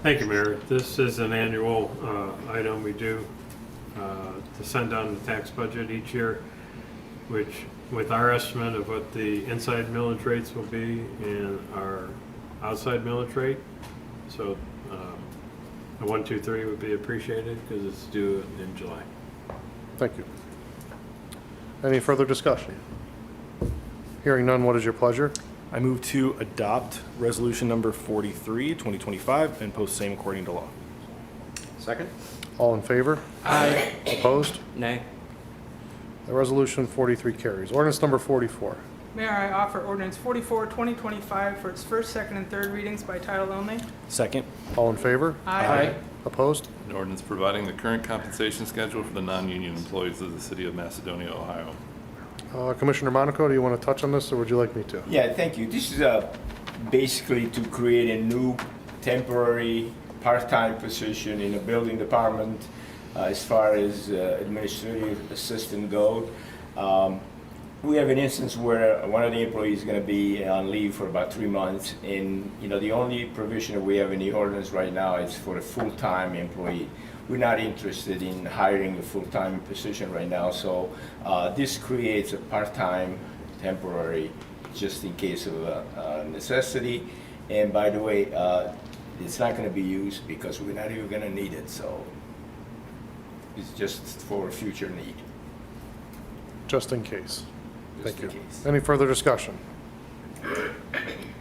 Thank you, Mayor. This is an annual item we do to send down the tax budget each year, which with our estimate of what the inside millage rates will be and our outside millage rate. So a 1, 2, 3 would be appreciated because it's due in July. Thank you. Any further discussion? Hearing none, what is your pleasure? I move to adopt resolution number 43, 2025, and post same according to law. Second. All in favor? Opposed? Nay. The resolution 43 carries. Ordinance number 44. Mayor, I offer ordinance 44, 2025 for its first, second, and third readings by title only. Second. All in favor? Aye. Opposed? An ordinance providing the current compensation schedule for the non-union employees of the city of Macedonia, Ohio. Commissioner Monaco, do you want to touch on this, or would you like me to? Yeah, thank you. This is basically to create a new temporary part-time position in the building department as far as administrative assistant goes. We have an instance where one of the employees is going to be on leave for about 3 months, and the only provision that we have in the ordinance right now is for a full-time employee. We're not interested in hiring a full-time position right now, so this creates a part-time temporary just in case of a necessity. And by the way, it's not going to be used because we're not even going to need it, so it's just for future need. Just in case. Thank you. in case. Any further discussion?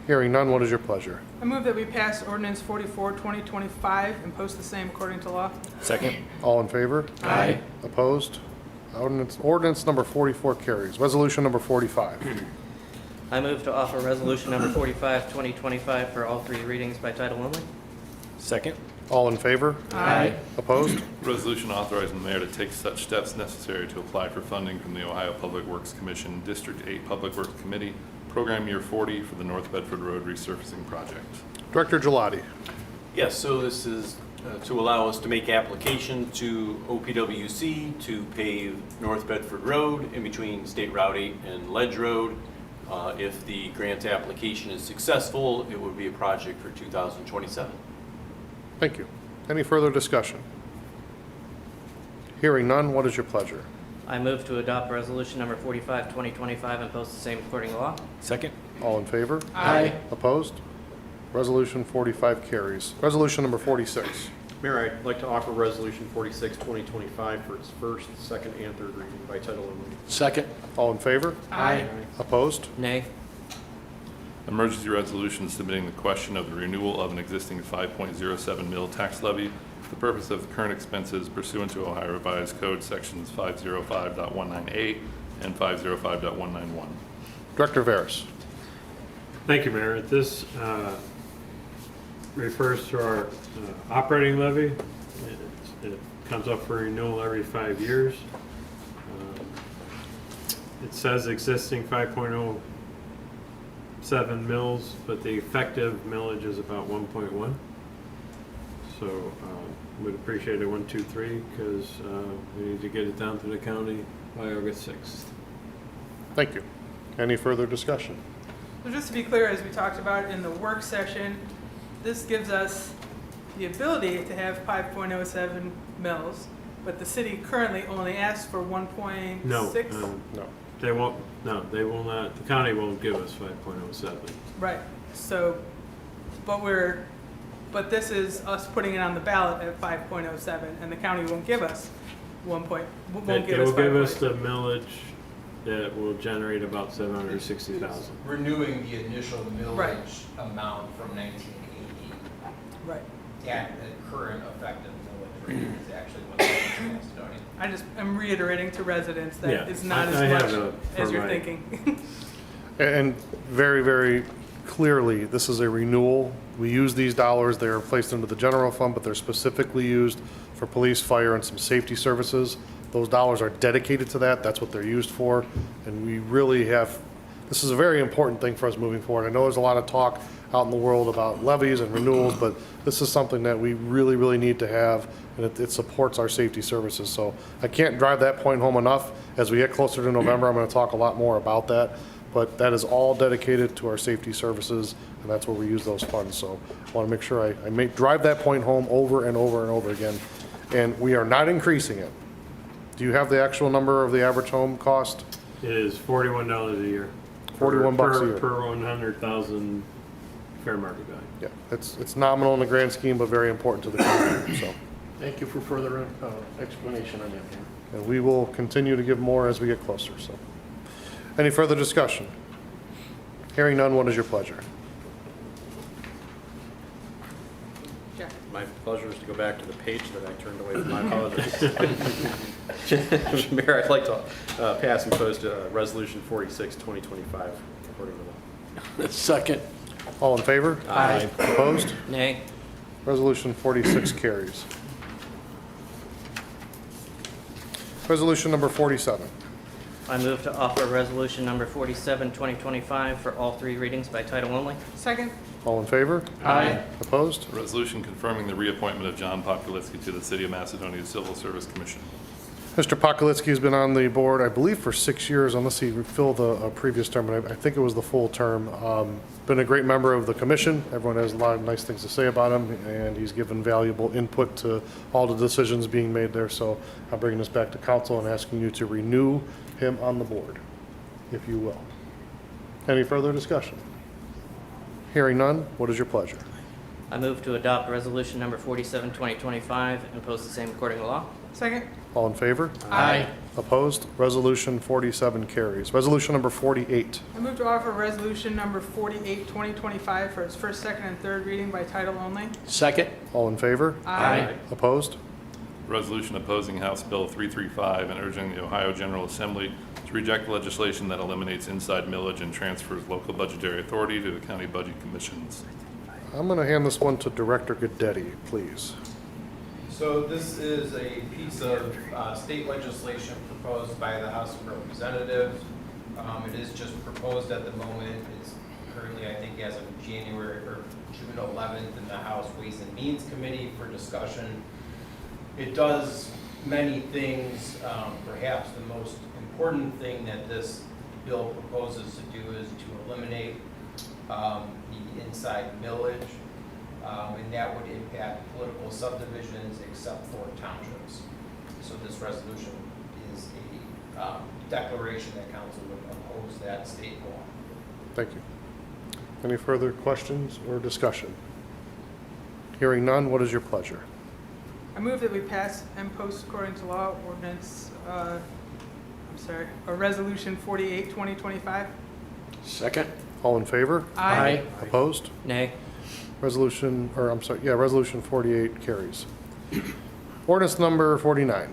Hearing none, what is your pleasure? I move that we pass ordinance 44, 2025 and post the same according to law. Second. All in favor? Aye. Opposed? Ordinance number 44 carries. Resolution number 45. I move to offer resolution number 45, 2025 for all three readings by title only. Second. All in favor? Aye. Opposed? Resolution authorizing the mayor to take such steps necessary to apply for funding from the Ohio Public Works Commission District 8 Public Works Committee, Program Year 40 for the North Bedford Road Resurfacing Project. Director Gelati. Yes, so this is to allow us to make application to OPWC to pave North Bedford Road in between State Route 8 and Ledge Road. If the grant application is successful, it would be a project for 2027. Thank you. Any further discussion? Hearing none, what is your pleasure? I move to adopt resolution number 45, 2025 and post the same according to law. Second. All in favor? Aye. Opposed? Resolution 45 carries. Resolution number 46. Mayor, I'd like to offer Resolution 46, 2025 for its first, second, and third reading by title only. Second. All in favor? Aye. Opposed? Nay. Emergency resolution submitting the question of the renewal of an existing 5.07 mil tax levy for the purpose of current expenses pursuant to Ohio Revised Code Sections 505.198 and 505.191. Director Veras. Thank you, Mayor. This refers to our operating levy. It comes up for renewal every 5 years. It says existing 5.07 mils, but the effective millage is about 1.1. So would appreciate a 1, 2, 3 because we need to get it down to the county by August 6th. Thank you. Any further discussion? So just to be clear, as we talked about in the work session, this gives us the ability to have 5.07 mils, but the city currently only asks for 1.6. No, No. they won't. No, they will not. The county won't give us 5.07. Right, so, but this is us putting it on the ballot at 5.07, and the county won't give us They 5.07. will give us the millage that will generate about 760,000. Renewing the initial Right. millage amount from 1980. Right, Yeah, the current effective millage rate is actually what the Macedonia. I just am reiterating to residents Yeah, that it's not I as have much a- as for you're my- thinking. And very, very clearly, this is a renewal. We use these dollars, they are placed into the general fund, but they're specifically used for police, fire, and some safety services. Those dollars are dedicated to that, that's what they're used for. And we really have, this is a very important thing for us moving forward. I know there's a lot of talk out in the world about levies and renewals, but this is something that we really, really need to have, and it supports our safety services. So I can't drive that point home enough. As we get closer to November, I'm gonna talk a lot more about that. But that is all dedicated to our safety services, and that's where we use those funds. So I want to make sure I drive that point home over and over and over again. And we are not increasing it. Do you have the actual number of the average home cost? It is $41 a year. $41 a year. Per 100,000 fair market value. Yeah, it's nominal in the grand scheme, but very important to the community, so. Thank you for further explanation on that. And we will continue to give more as we get closer, so. Any further discussion? Hearing none, what is your pleasure? Jack. My pleasure is to go back to the page that I turned away from. My apologies. Mayor, I'd like to pass and post Resolution 46, 2025, according to law. Second. All in favor? Aye. Opposed? Nay. Resolution 46 carries. Resolution number 47. I move to offer resolution number 47, 2025 for all three readings by title only. Second. All in favor? Aye. Opposed? A resolution confirming the reappointment of John Populitsky to the City of Macedonia Civil Service Commission. Mr. Pokolitsky has been on the board, I believe, for 6 years, unless he filled a previous term, and I think it was the full term. Been a great member of the commission. Everyone has a lot of nice things to say about him, and he's given valuable input to all the decisions being made there. So I'm bringing this back to council and asking you to renew him on the board, if you will. Any further discussion? Hearing none, what is your pleasure? I move to adopt resolution number 47, 2025 and post the same according to law. Second. All in favor? Aye. Opposed? Resolution 47 carries. Resolution number 48. I move to offer resolution number 48, 2025 for its first, second, and third reading by title only. Second. All in favor? Aye. Opposed? Resolution opposing House Bill 335 and urging the Ohio General Assembly to reject legislation that eliminates inside millage and transfers local budgetary authority to the county budget commissions. I'm going to hand this one to Director Goodetti, please. So this is a piece of state legislation proposed by the House of Representatives. It is just proposed at the moment. It's currently, I think, as of January or June 11th in the House Ways and Means Committee for discussion. It does many things. Perhaps the most important thing that this bill proposes to do is to eliminate the inside millage. And that would impact political subdivisions except for townships. So this resolution is a declaration that council would oppose that state law. Thank you. Any further questions or discussion? Hearing none, what is your pleasure? I move that we pass and post according to law ordinance, or resolution 48, 2025. Second. All in favor? Aye. Opposed? Nay. Resolution 48 carries. Ordinance number 49.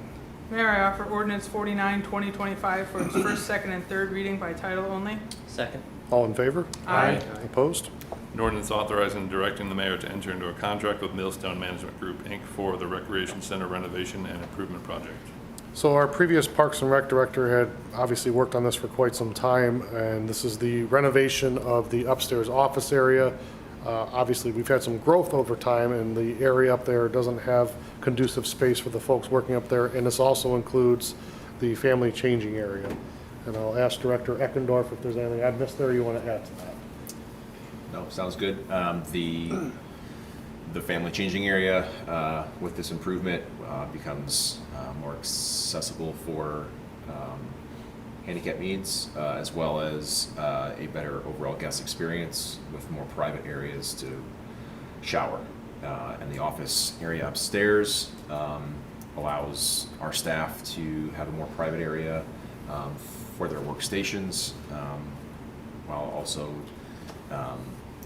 Mayor, I offer ordinance 49, 2025 for its first, second, and third reading by title only. Second. All in favor? Aye. Opposed? An ordinance authorizing and directing the mayor to enter into a contract with Millstone Management Group, Inc. for the Recreation Center renovation and improvement project. So our previous Parks and Rec director had obviously worked on this for quite some time, and this is the renovation of the upstairs office area. Obviously, we've had some growth over time, and the area up there doesn't have conducive space for the folks working up there, and this also includes the family changing area. And I'll ask Director Eckendorf if there's anything I've missed there you want to add to that. No, sounds good. The family changing area with this improvement becomes more accessible for handicap needs, as well as a better overall guest experience with more private areas to shower. And the office area upstairs allows our staff to have a more private area for their workstations, while also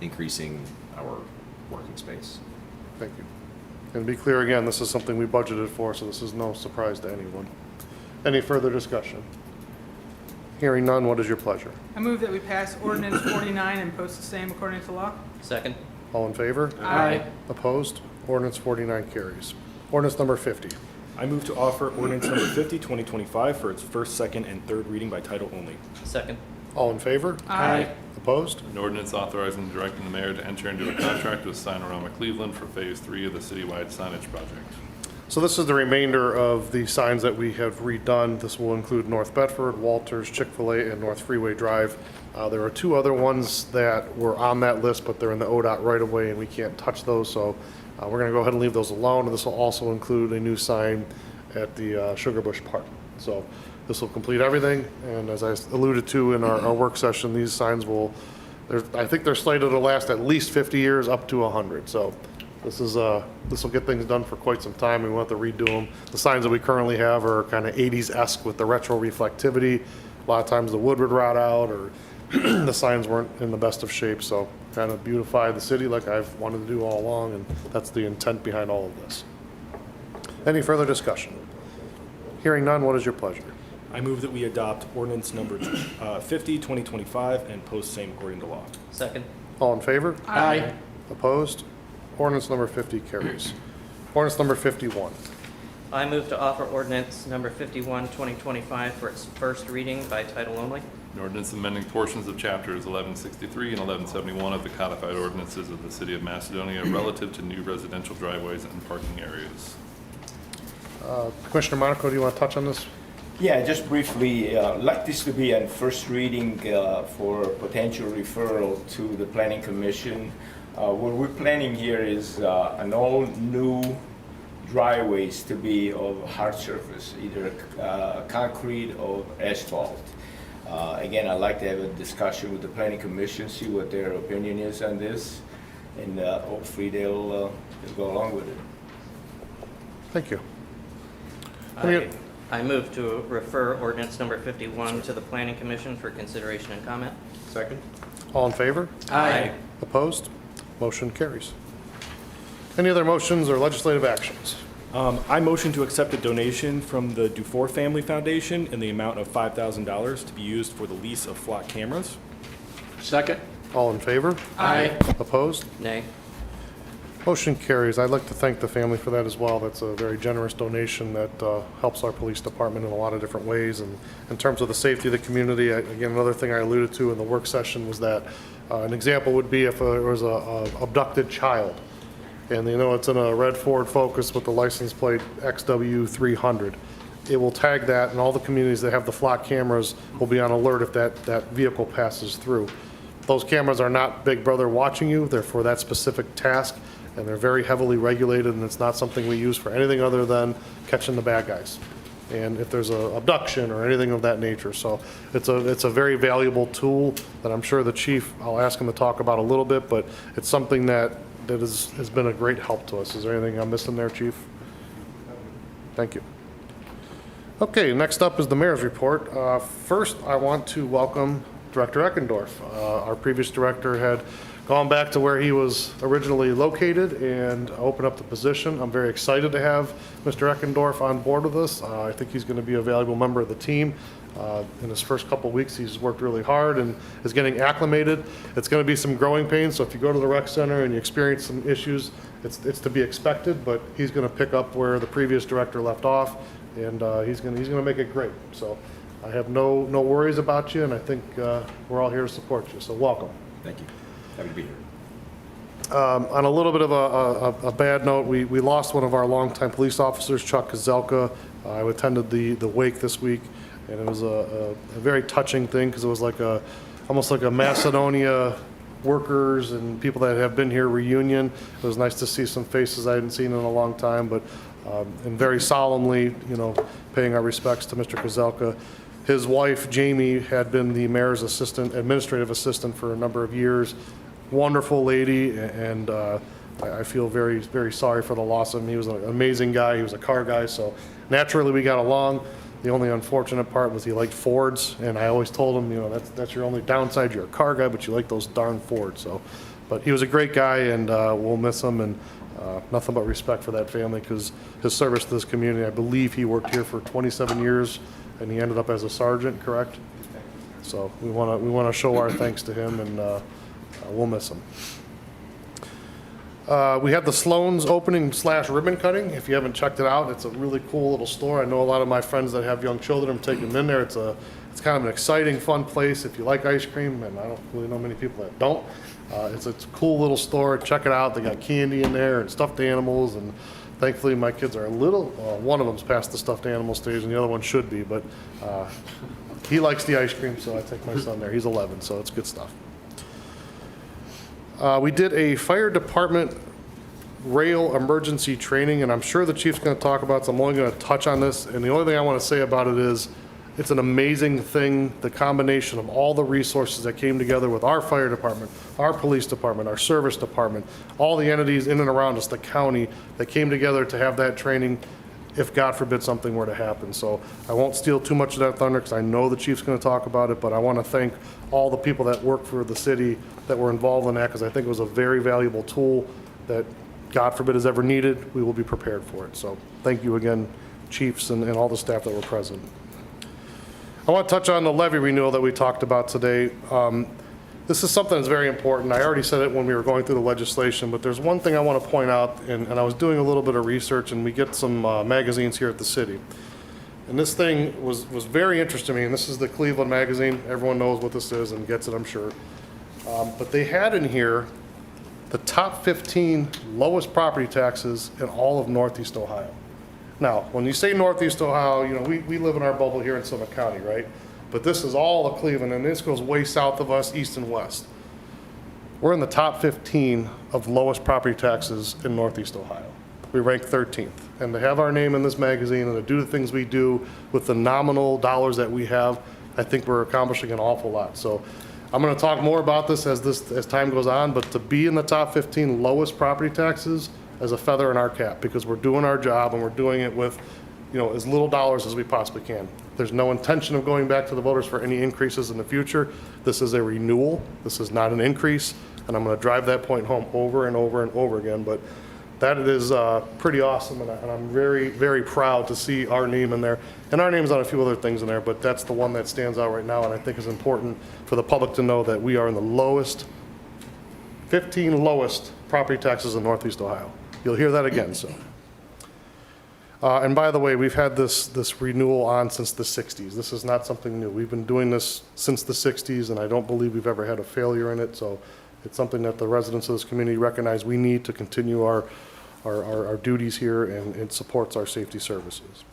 increasing our working space. Thank you. And to be clear again, this is something we budgeted for, so this is no surprise to anyone. Any further discussion? Hearing none, what is your pleasure? I move that we pass ordinance 49 and post the same according to law. Second. All in favor? Aye. Opposed? Ordinance 49 carries. Ordinance number 50. I move to offer ordinance number 50, 2025 for its first, second, and third reading by title only. Second. All in favor? Aye. Opposed? An ordinance authorizing and directing the mayor to enter into a contract with Signorama Cleveland for Phase 3 of the citywide signage project. So this is the remainder of the signs that we have redone. This will include North Bedford, Walters, Chick-fil-A, and North Freeway Drive. There are two other ones that were on that list, but they're in the ODOT right-of-way, and we can't touch those, so we're going to go ahead and leave those alone. And this will also include a new sign at the Sugar Bush Park. So this will complete everything, and as I alluded to in our work session, these signs will, I think they're slated to last at least 50 years, up to 100. So this will get things done for quite some time. We won't have to redo them. The signs that we currently have are kind of 80s-esque with the retro reflectivity. A lot of times the wood would rot out, or the signs weren't in the best of shape, so kind of beautify the city like I've wanted to do all along, and that's the intent behind all of this. Any further discussion? Hearing none, what is your pleasure? I move that we adopt ordinance number 50, 2025, and post same according to law. Second. All in favor? Aye. Opposed? Ordinance number 50 carries. Ordinance number 51. I move to offer ordinance number 51, 2025 for its first reading by title only. An ordinance amending portions of chapters 1163 and 1171 of the codified ordinances of the city of Macedonia relative to new residential driveways and parking areas. Commissioner Monaco, do you want to touch on this? Yeah, just briefly, like this to be on first reading for potential referral to the planning commission. What we're planning here is an all new driveways to be of hard surface, either concrete or asphalt. Again, I'd like to have a discussion with the planning commission, see what their opinion is on this, and hopefully they'll go along with it. Thank you. I move to refer ordinance number 51 to the Planning Commission for consideration and comment. Second? All in favor? Aye. Opposed? Motion carries. Any other motions or legislative actions? I motion to accept a donation from the Dufour Family Foundation in the amount of $5,000 to be used for the lease of flock cameras. Second? All in favor? Aye. Opposed? Nay. Motion carries. I'd like to thank the family for that as well. That's a very generous donation that helps our police department in a lot of different ways. And in terms of the safety of the community, again, another thing I alluded to in the work session was that an example would be if there was a abducted child. And you know it's in a red Ford Focus with the license plate XW300. It will tag that, and all the communities that have the flock cameras will be on alert if that vehicle passes through. Those cameras are not Big Brother watching you. They're for that specific task, and they're very heavily regulated, and it's not something we use for anything other than catching the bad guys. And if there's a abduction or anything of that nature. So it's a very valuable tool that I'm sure the chief, I'll ask him to talk about a little bit, but it's something that has been a great help to us. Is there anything I'm missing there, Chief? Thank you. Okay, next up is the mayor's report. First, I want to welcome Director Eckendorf. Our previous director had gone back to where he was originally located and opened up the position. I'm very excited to have Mr. Eckendorf on board with us. I think he's going to be a valuable member of the team. In his first couple weeks, he's worked really hard and is getting acclimated. It's going to be some growing pains, so if you go to the rec center and you experience some issues, it's to be expected, but he's going to pick up where the previous director left off, and he's going to make it great. So I have no worries about you, and I think we're all here to support you, so welcome. Thank you. Happy to be here. On a little bit of a bad note, we lost one of our longtime police officers, Chuck Kozelka. I attended the wake this week, and it was a very touching thing because it was like almost like a Macedonia workers and people that have been here reunion. It was nice to see some faces I hadn't seen in a long time, but and very solemnly, paying our respects to Mr. Kozelka. His wife, Jamie, had been the mayor's administrative assistant for a number of years. Wonderful lady, and I feel very, very sorry for the loss of him. He was an amazing guy. He was a car guy, so naturally we got along. The only unfortunate part was he liked Fords, and I always told him, that's your only downside. You're a car guy, but you like those darn Fords. So, but he was a great guy, and we'll miss him, and nothing but respect for that family because his service to this community. I believe he worked here for 27 years, and he ended up as a sergeant. Correct? So we want to show our thanks to him, and we'll miss him. We had the Sloan's opening / ribbon cutting. If you haven't checked it out, it's a really cool little store. I know a lot of my friends that have young children. I'm taking them in there. It's kind of an exciting, fun place if you like ice cream, and I don't really know many people that don't. It's a cool little store. Check it out. They got candy in there and stuffed animals, and thankfully my kids are a little. One of them's past the stuffed animal stage, and the other one should be, but he likes the ice cream, so I take my son there. He's 11, so it's good stuff. We did a fire department rail emergency training, and I'm sure the chief's going to talk about it, so I'm only going to touch on this. And the only thing I want to say about it is it's an amazing thing, the combination of all the resources that came together with our fire department, our police department, our service department, all the entities in and around us, the county, that came together to have that training if God forbid something were to happen. So I won't steal too much of that thunder because I know the chief's going to talk about it, but I want to thank all the people that work for the city that were involved in that because I think it was a very valuable tool that God forbid is ever needed. We will be prepared for it. So thank you again chiefs and all the staff that were present. I want to touch on the levy renewal that we talked about today. This is something that's very important. I already said it when we were going through the legislation, but there's one thing I want to point out, and I was doing a little bit of research, and we get some magazines here at the city. And this thing was very interesting to me, and this is the Cleveland magazine. Everyone knows what this is and gets it, I'm sure. But they had in here the top 15 lowest property taxes in all of Northeast Ohio. Now, when you say Northeast Ohio, you know, we live in our bubble here in Summit County, right? But this is all of Cleveland, and this goes way south of us, east and west. We're in the top 15 of lowest property taxes in Northeast Ohio. We rank 13th. And to have our name in this magazine and to do the things we do with the nominal dollars that we have, I think we're accomplishing an awful lot. So I'm going to talk more about this as time goes on, but to be in the top 15 lowest property taxes is a feather in our cap, because we're doing our job and we're doing it with, you know, as little dollars as we possibly can. There's no intention of going back to the voters for any increases in the future. This is a renewal. This is not an increase, and I'm going to drive that point home over and over and over again. But that is pretty awesome, and I'm very, very proud to see our name in there. And our name's on a few other things in there, but that's the one that stands out right now, and I think is important for the public to know that we are in the lowest, 15 lowest property taxes in Northeast Ohio. You'll hear that again soon. And by the way, we've had this renewal on since the 60s. This is not something new. We've been doing this since the 60s, and I don't believe we've ever had a failure in it. So it's something that the residents of this community recognize we need to continue our duties here, and it supports our safety services.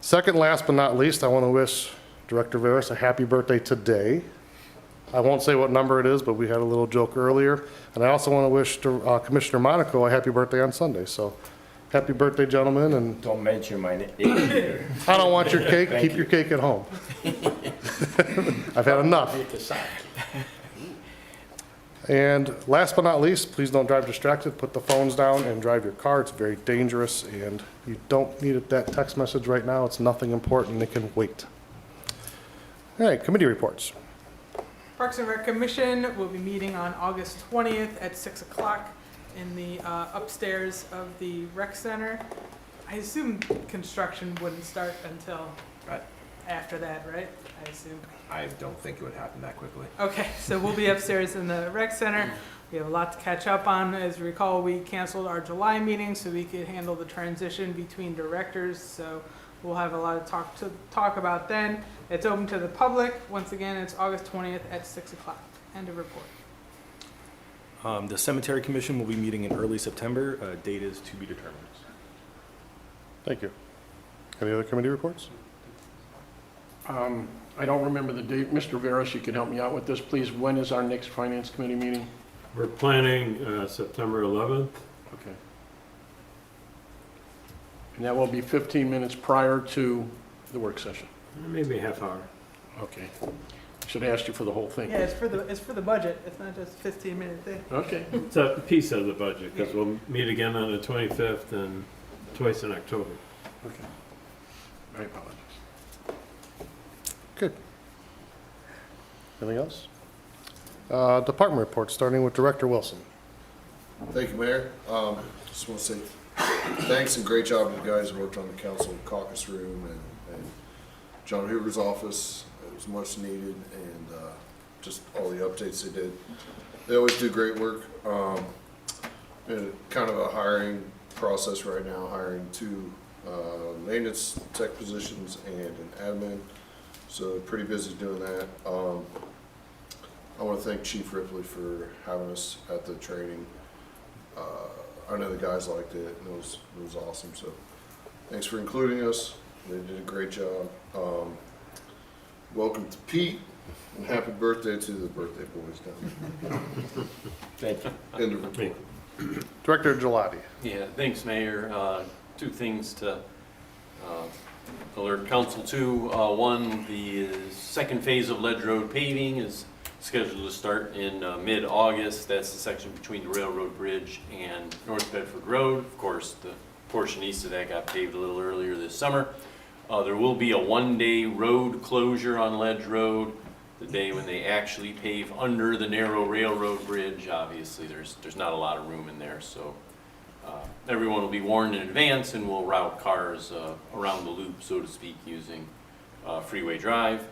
Second, last but not least, I want to wish Director Veras a happy birthday today. I won't say what number it is, but we had a little joke earlier. And I also want to wish Commissioner Monaco a happy birthday on Sunday. So happy birthday, gentlemen. And Don't mention my name either. I don't want your cake. Thank Keep you. your cake at home. I've had enough. And last but not least, please don't drive distracted. Put the phones down and drive your car. It's very dangerous, and you don't need that text message right now. It's nothing important. It can wait. All right, committee reports. Parks and Rec Commission will be meeting on August 20th at 6 o'clock in the upstairs of the rec center. I assume construction wouldn't start until after that, right? I assume. I don't think it would happen that quickly. Okay, so we'll be upstairs in the rec center. We have a lot to catch up on. As you recall, we canceled our July meeting so we could handle the transition between directors. So we'll have a lot of talk about then. It's open to the public. Once again, it's August 20th at 6 o'clock. End of report. The Cemetery Commission will be meeting in early September. Date is to be determined. Thank you. Any other committee reports? I don't remember the date. Mr. Veras, you can help me out with this, please. When is our next Finance Committee meeting? We're planning September 11th. Okay. And that will be 15 minutes prior to the work session. Maybe a half hour. Okay. Should have asked you for the whole thing. Yeah, it's for the budget. It's not just a 15-minute thing. Okay. It's a piece of the budget, because we'll meet again on the 25th and twice in October. Okay. I apologize. Good. Anything else? Department reports, starting with Director Wilson. Thank you, Mayor. Just want to say thanks and great job to the guys who worked on the council caucus room and John Hoover's office. It was much needed, and just all the updates they did. They always do great work. And kind of a hiring process right now, hiring 2 maintenance tech positions and an admin. So pretty busy doing that. I want to thank Chief Ripley for having us at the training. I know the guys liked it, and it was awesome. So thanks for including us. They did a great job. Welcome to Pete, and happy birthday to the birthday boys down there. Thank you. End of report. Director Gelati. Yeah, thanks, Mayor. 2 things to alert council to. One, the second phase of Ledge Road paving is scheduled to start in mid-August. That's the section between the railroad bridge and North Bedford Road. Of course, the portion east of that got paved a little earlier this summer. There will be a 1-day road closure on Ledge Road, the day when they actually pave under the narrow railroad bridge. Obviously, there's not a lot of room in there, so Everyone will be warned in advance, and we'll route cars around the loop, so to speak, using Freeway Drive.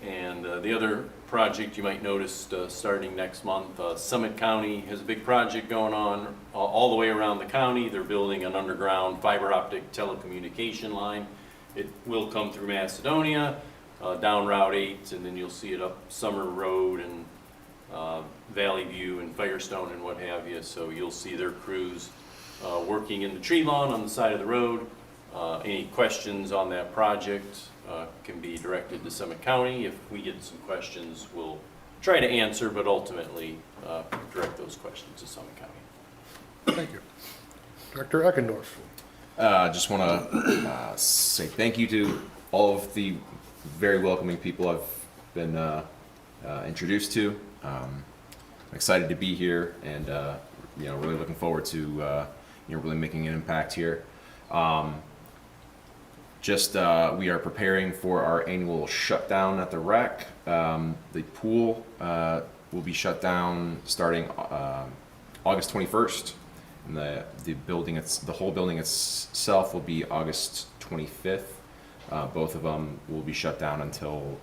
And the other project you might notice starting next month, Summit County has a big project going on all the way around the county. They're building an underground fiber optic telecommunication line. It will come through Macedonia, down Route 8, and then you'll see it up Summer Road and Valley View and Firestone and what have you. So you'll see their crews working in the tree lawn on the side of the road. Any questions on that project can be directed to Summit County. If we get some questions, we'll try to answer, but ultimately direct those questions to Summit County. Thank you. Director Eckendorf. Just want to say thank you to all of the very welcoming people I've been introduced to. I'm excited to be here, and really looking forward to really making an impact here. We are preparing for our annual shutdown at the rec. The pool will be shut down starting August 21st. And the whole building itself will be August 25th. Both of them will be shut down until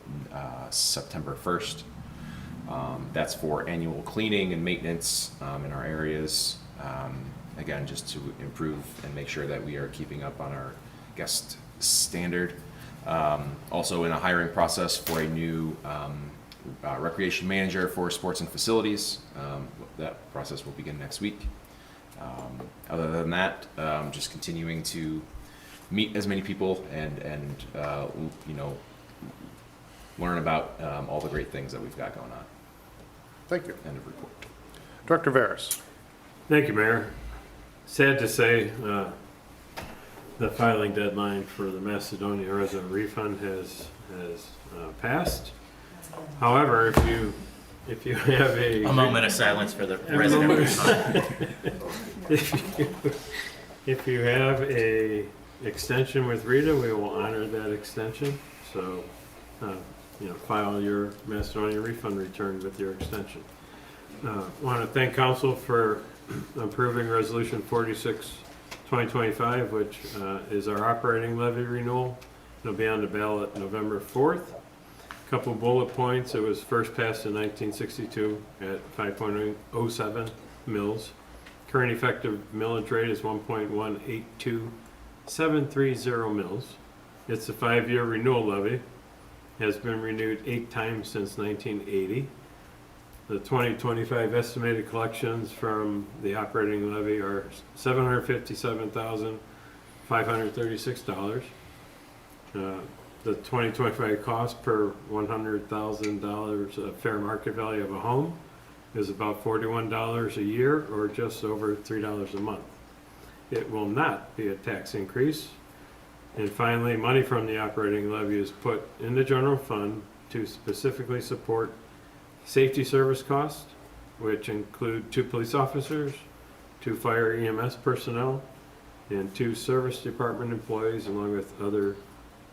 September 1st. That's for annual cleaning and maintenance in our areas. Again, just to improve and make sure that we are keeping up on our guest standard. Also in a hiring process for a new recreation manager for sports and facilities. That process will begin next week. Other than that, just continuing to meet as many people and learn about all the great things that we've got going on. Thank you. End of report. Director Veras. Thank you, Mayor. Sad to say, the filing deadline for the Macedonia resident refund has passed. However, if you have a moment of silence for the resident refund. If you have a extension with Rita, we will honor that extension. So, file your Macedonia refund return with your extension. Want to thank council for approving resolution 46/2025, which is our operating levy renewal. It'll be on the ballot November 4th. Couple bullet points. It was first passed in 1962 at 5.07 mils. Current effective millage rate is 1.182730 mils. It's a 5-year renewal levy. Has been renewed 8 times since 1980. The 2025 estimated collections from the operating levy are $757,536. The 2025 cost per $100,000 of fair market value of a home is about $41 a year, or just over $3 a month. It will not be a tax increase. And finally, money from the operating levy is put in the general fund to specifically support safety service costs, which include 2 police officers, 2 fire EMS personnel, and 2 service department employees, along with other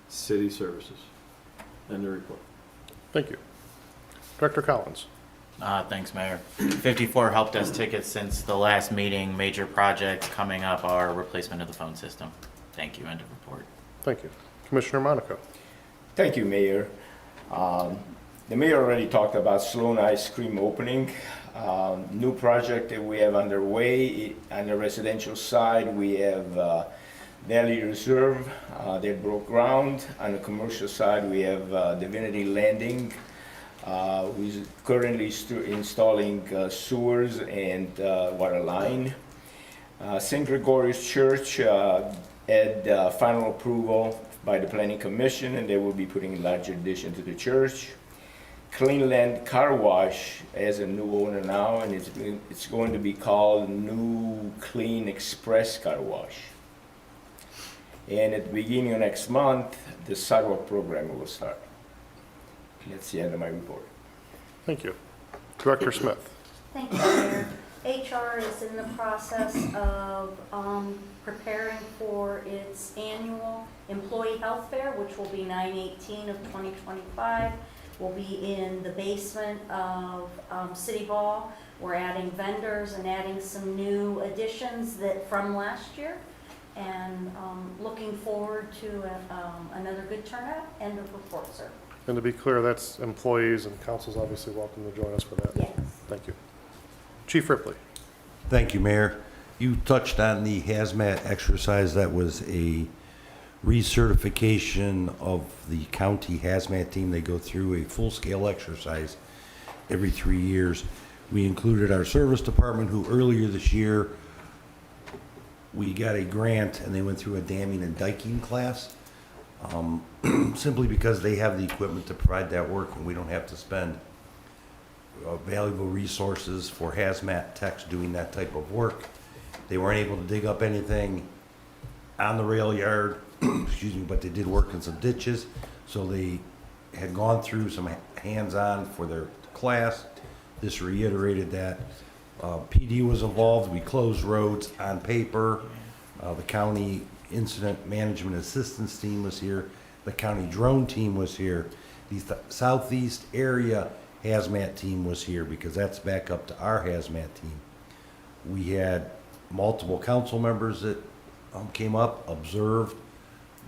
city services. End the report. Thank you. Director Collins. Thanks, Mayor. 54 help desk tickets since the last meeting. Major projects coming up are replacement of the phone system. Thank you. End of report. Thank you. Commissioner Monaco. Thank you, Mayor. The mayor already talked about Sloan Ice Cream opening. New project that we have underway. On the residential side, we have Valley Reserve that broke ground. On the commercial side, we have Divinity Landing. We're currently installing sewers and water line. St. Gregorius Church had final approval by the Planning Commission, and they will be putting a larger addition to the church. Cleanland Car Wash has a new owner now, and it's going to be called New Clean Express Car Wash. And at the beginning of next month, the sidewalk program will start. That's the end of my report. Thank you. Director Smith. Thank you, Mayor. HR is in the process of preparing for its annual employee health fair, which will be 9/18 of 2025. will be in the basement of City Hall. We're adding vendors and adding some new additions that from last year, and looking forward to another good turnout. End of report, sir. And to be clear, that's employees, and council's obviously welcome to join us for that. Yes. Thank you. Chief Ripley. Thank you, Mayor. You touched on the hazmat exercise. That was a recertification of the county hazmat team. They go through a full-scale exercise every 3 years. We included our service department, who earlier this year, we got a grant and they went through a damming and diking class, simply because they have the equipment to provide that work and we don't have to spend valuable resources for hazmat techs doing that type of work. They weren't able to dig up anything on the rail yard, excuse me, but they did work in some ditches. So they had gone through some hands-on for their class. This reiterated that. PD was involved. We closed roads on paper. The county incident management assistance team was here. The county drone team was here. The southeast area hazmat team was here because that's back up to our hazmat team. We had multiple council members that came up, observed.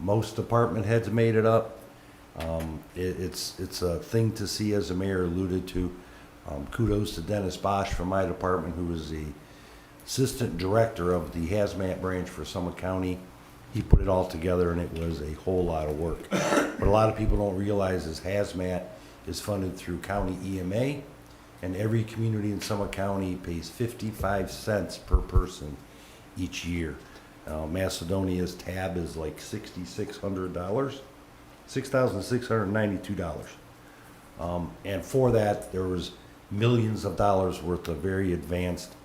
Most department heads made it up. It's a thing to see, as the mayor alluded to. Kudos to Dennis Bosch from my department, who is the assistant director of the hazmat branch for Summit County. He put it all together and it was a whole lot of work. But a lot of people don't realize is hazmat is funded through county EMA, and every community in Summit County pays 55 cents per person each year. Macedonia's tab is like $6,600, $6,692. And for that, there was millions of dollars worth of very advanced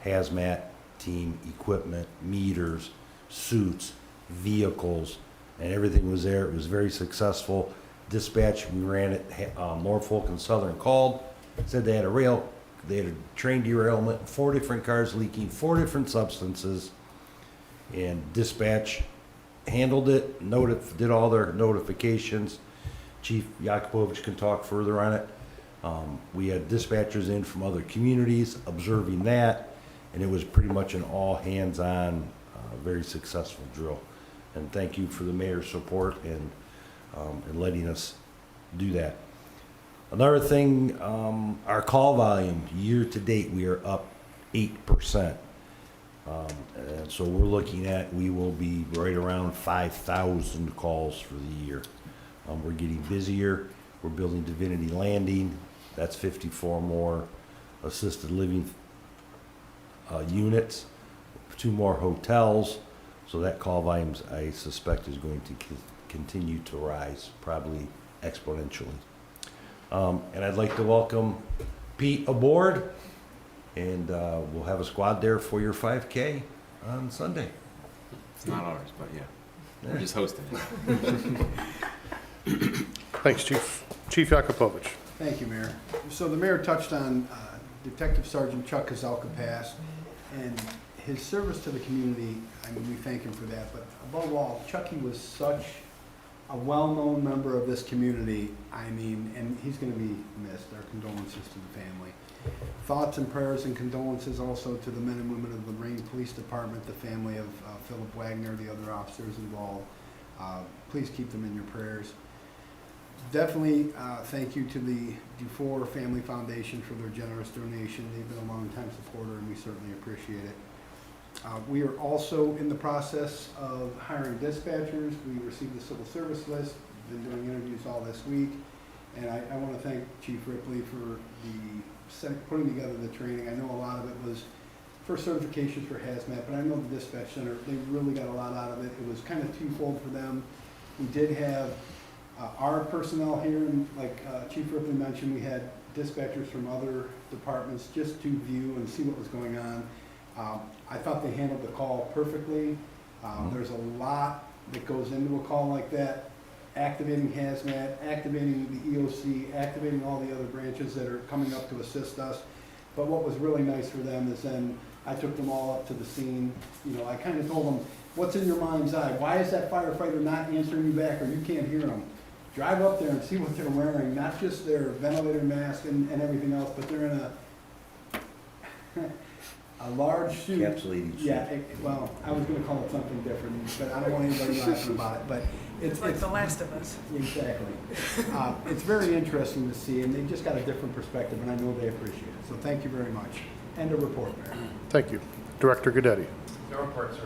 hazmat team equipment, meters, suits, vehicles, and everything was there. It was very successful. Dispatch, we ran it, Norfolk and Southern called, said they had a train derailment, 4 different cars leaking, 4 different substances, and dispatch handled it, did all their notifications. Chief Yakupovich can talk further on it. We had dispatchers in from other communities observing that, and it was pretty much an all hands-on, very successful drill. And thank you for the mayor's support and letting us do that. Another thing, our call volume, year to date, we are up 8%. And so we're looking at, we will be right around 5,000 calls for the year. We're getting busier. We're building Divinity Landing. That's 54 more assisted living units, 2 more hotels. So that call volume, I suspect, is going to continue to rise, probably exponentially. And I'd like to welcome Pete aboard, and we'll have a squad there for your 5K on Sunday. It's not ours, but yeah, we're just hosting it. Thanks, Chief. Chief Yakupovich. Thank you, Mayor. So the mayor touched on Detective Sergeant Chuck Kazelka passed, and his service to the community. I mean, we thank him for that, but above all, Chucky was such a well-known member of this community. I mean, and he's going to be missed. Our condolences to the family. Thoughts and prayers and condolences also to the men and women of the Lorraine Police Department, the family of Philip Wagner, the other officers involved. Please keep them in your prayers. Definitely thank you to the Dufour Family Foundation for their generous donation. They've been a long-time supporter, and we certainly appreciate it. We are also in the process of hiring dispatchers. We received the civil service list, been doing interviews all this week, and I want to thank Chief Ripley for putting together the training. I know a lot of it was for certifications for hazmat, but I know the dispatch center, they really got a lot out of it. It was kind of twofold for them. We did have our personnel here, and like Chief Ripley mentioned, we had dispatchers from other departments just to view and see what was going on. I thought they handled the call perfectly. There's a lot that goes into a call like that. Activating hazmat, activating the EOC, activating all the other branches that are coming up to assist us. But what was really nice for them is then I took them all up to the scene. You know, I kind of told them, what's in your mind's eye? Why is that firefighter not answering you back, or you can't hear him? drive up there and see what they're wearing, not just their ventilator mask and everything else, but they're in a large suit. Encapsulating suit. Yeah, well, I was gonna call it something different, but I don't want anybody laughing about it, but It's like The Last of Us. Exactly. It's very interesting to see, and they've just got a different perspective, and I know they appreciate it. So thank you very much. End of report, Mayor. Thank you. Director Goodetti. No report, sir.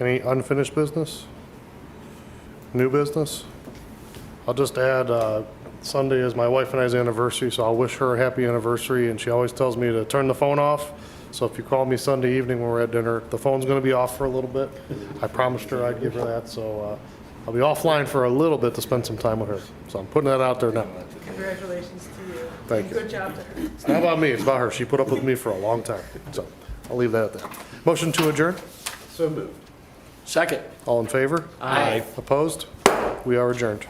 Any unfinished business? New business? I'll just add, Sunday is my wife and I's anniversary, so I'll wish her a happy anniversary, and she always tells me to turn the phone off. So if you call me Sunday evening when we're at dinner, the phone's gonna be off for a little bit. I promised her I'd give her that, so, I'll be offline for a little bit to spend some time with her. So I'm putting that out there now. Congratulations to you. Thank you. Good job to her. It's not about me, it's about her. She put up with me for a long time. So I'll leave that at that. Motion to adjourn? So moved. Second. All in favor? Aye. Opposed? We are adjourned.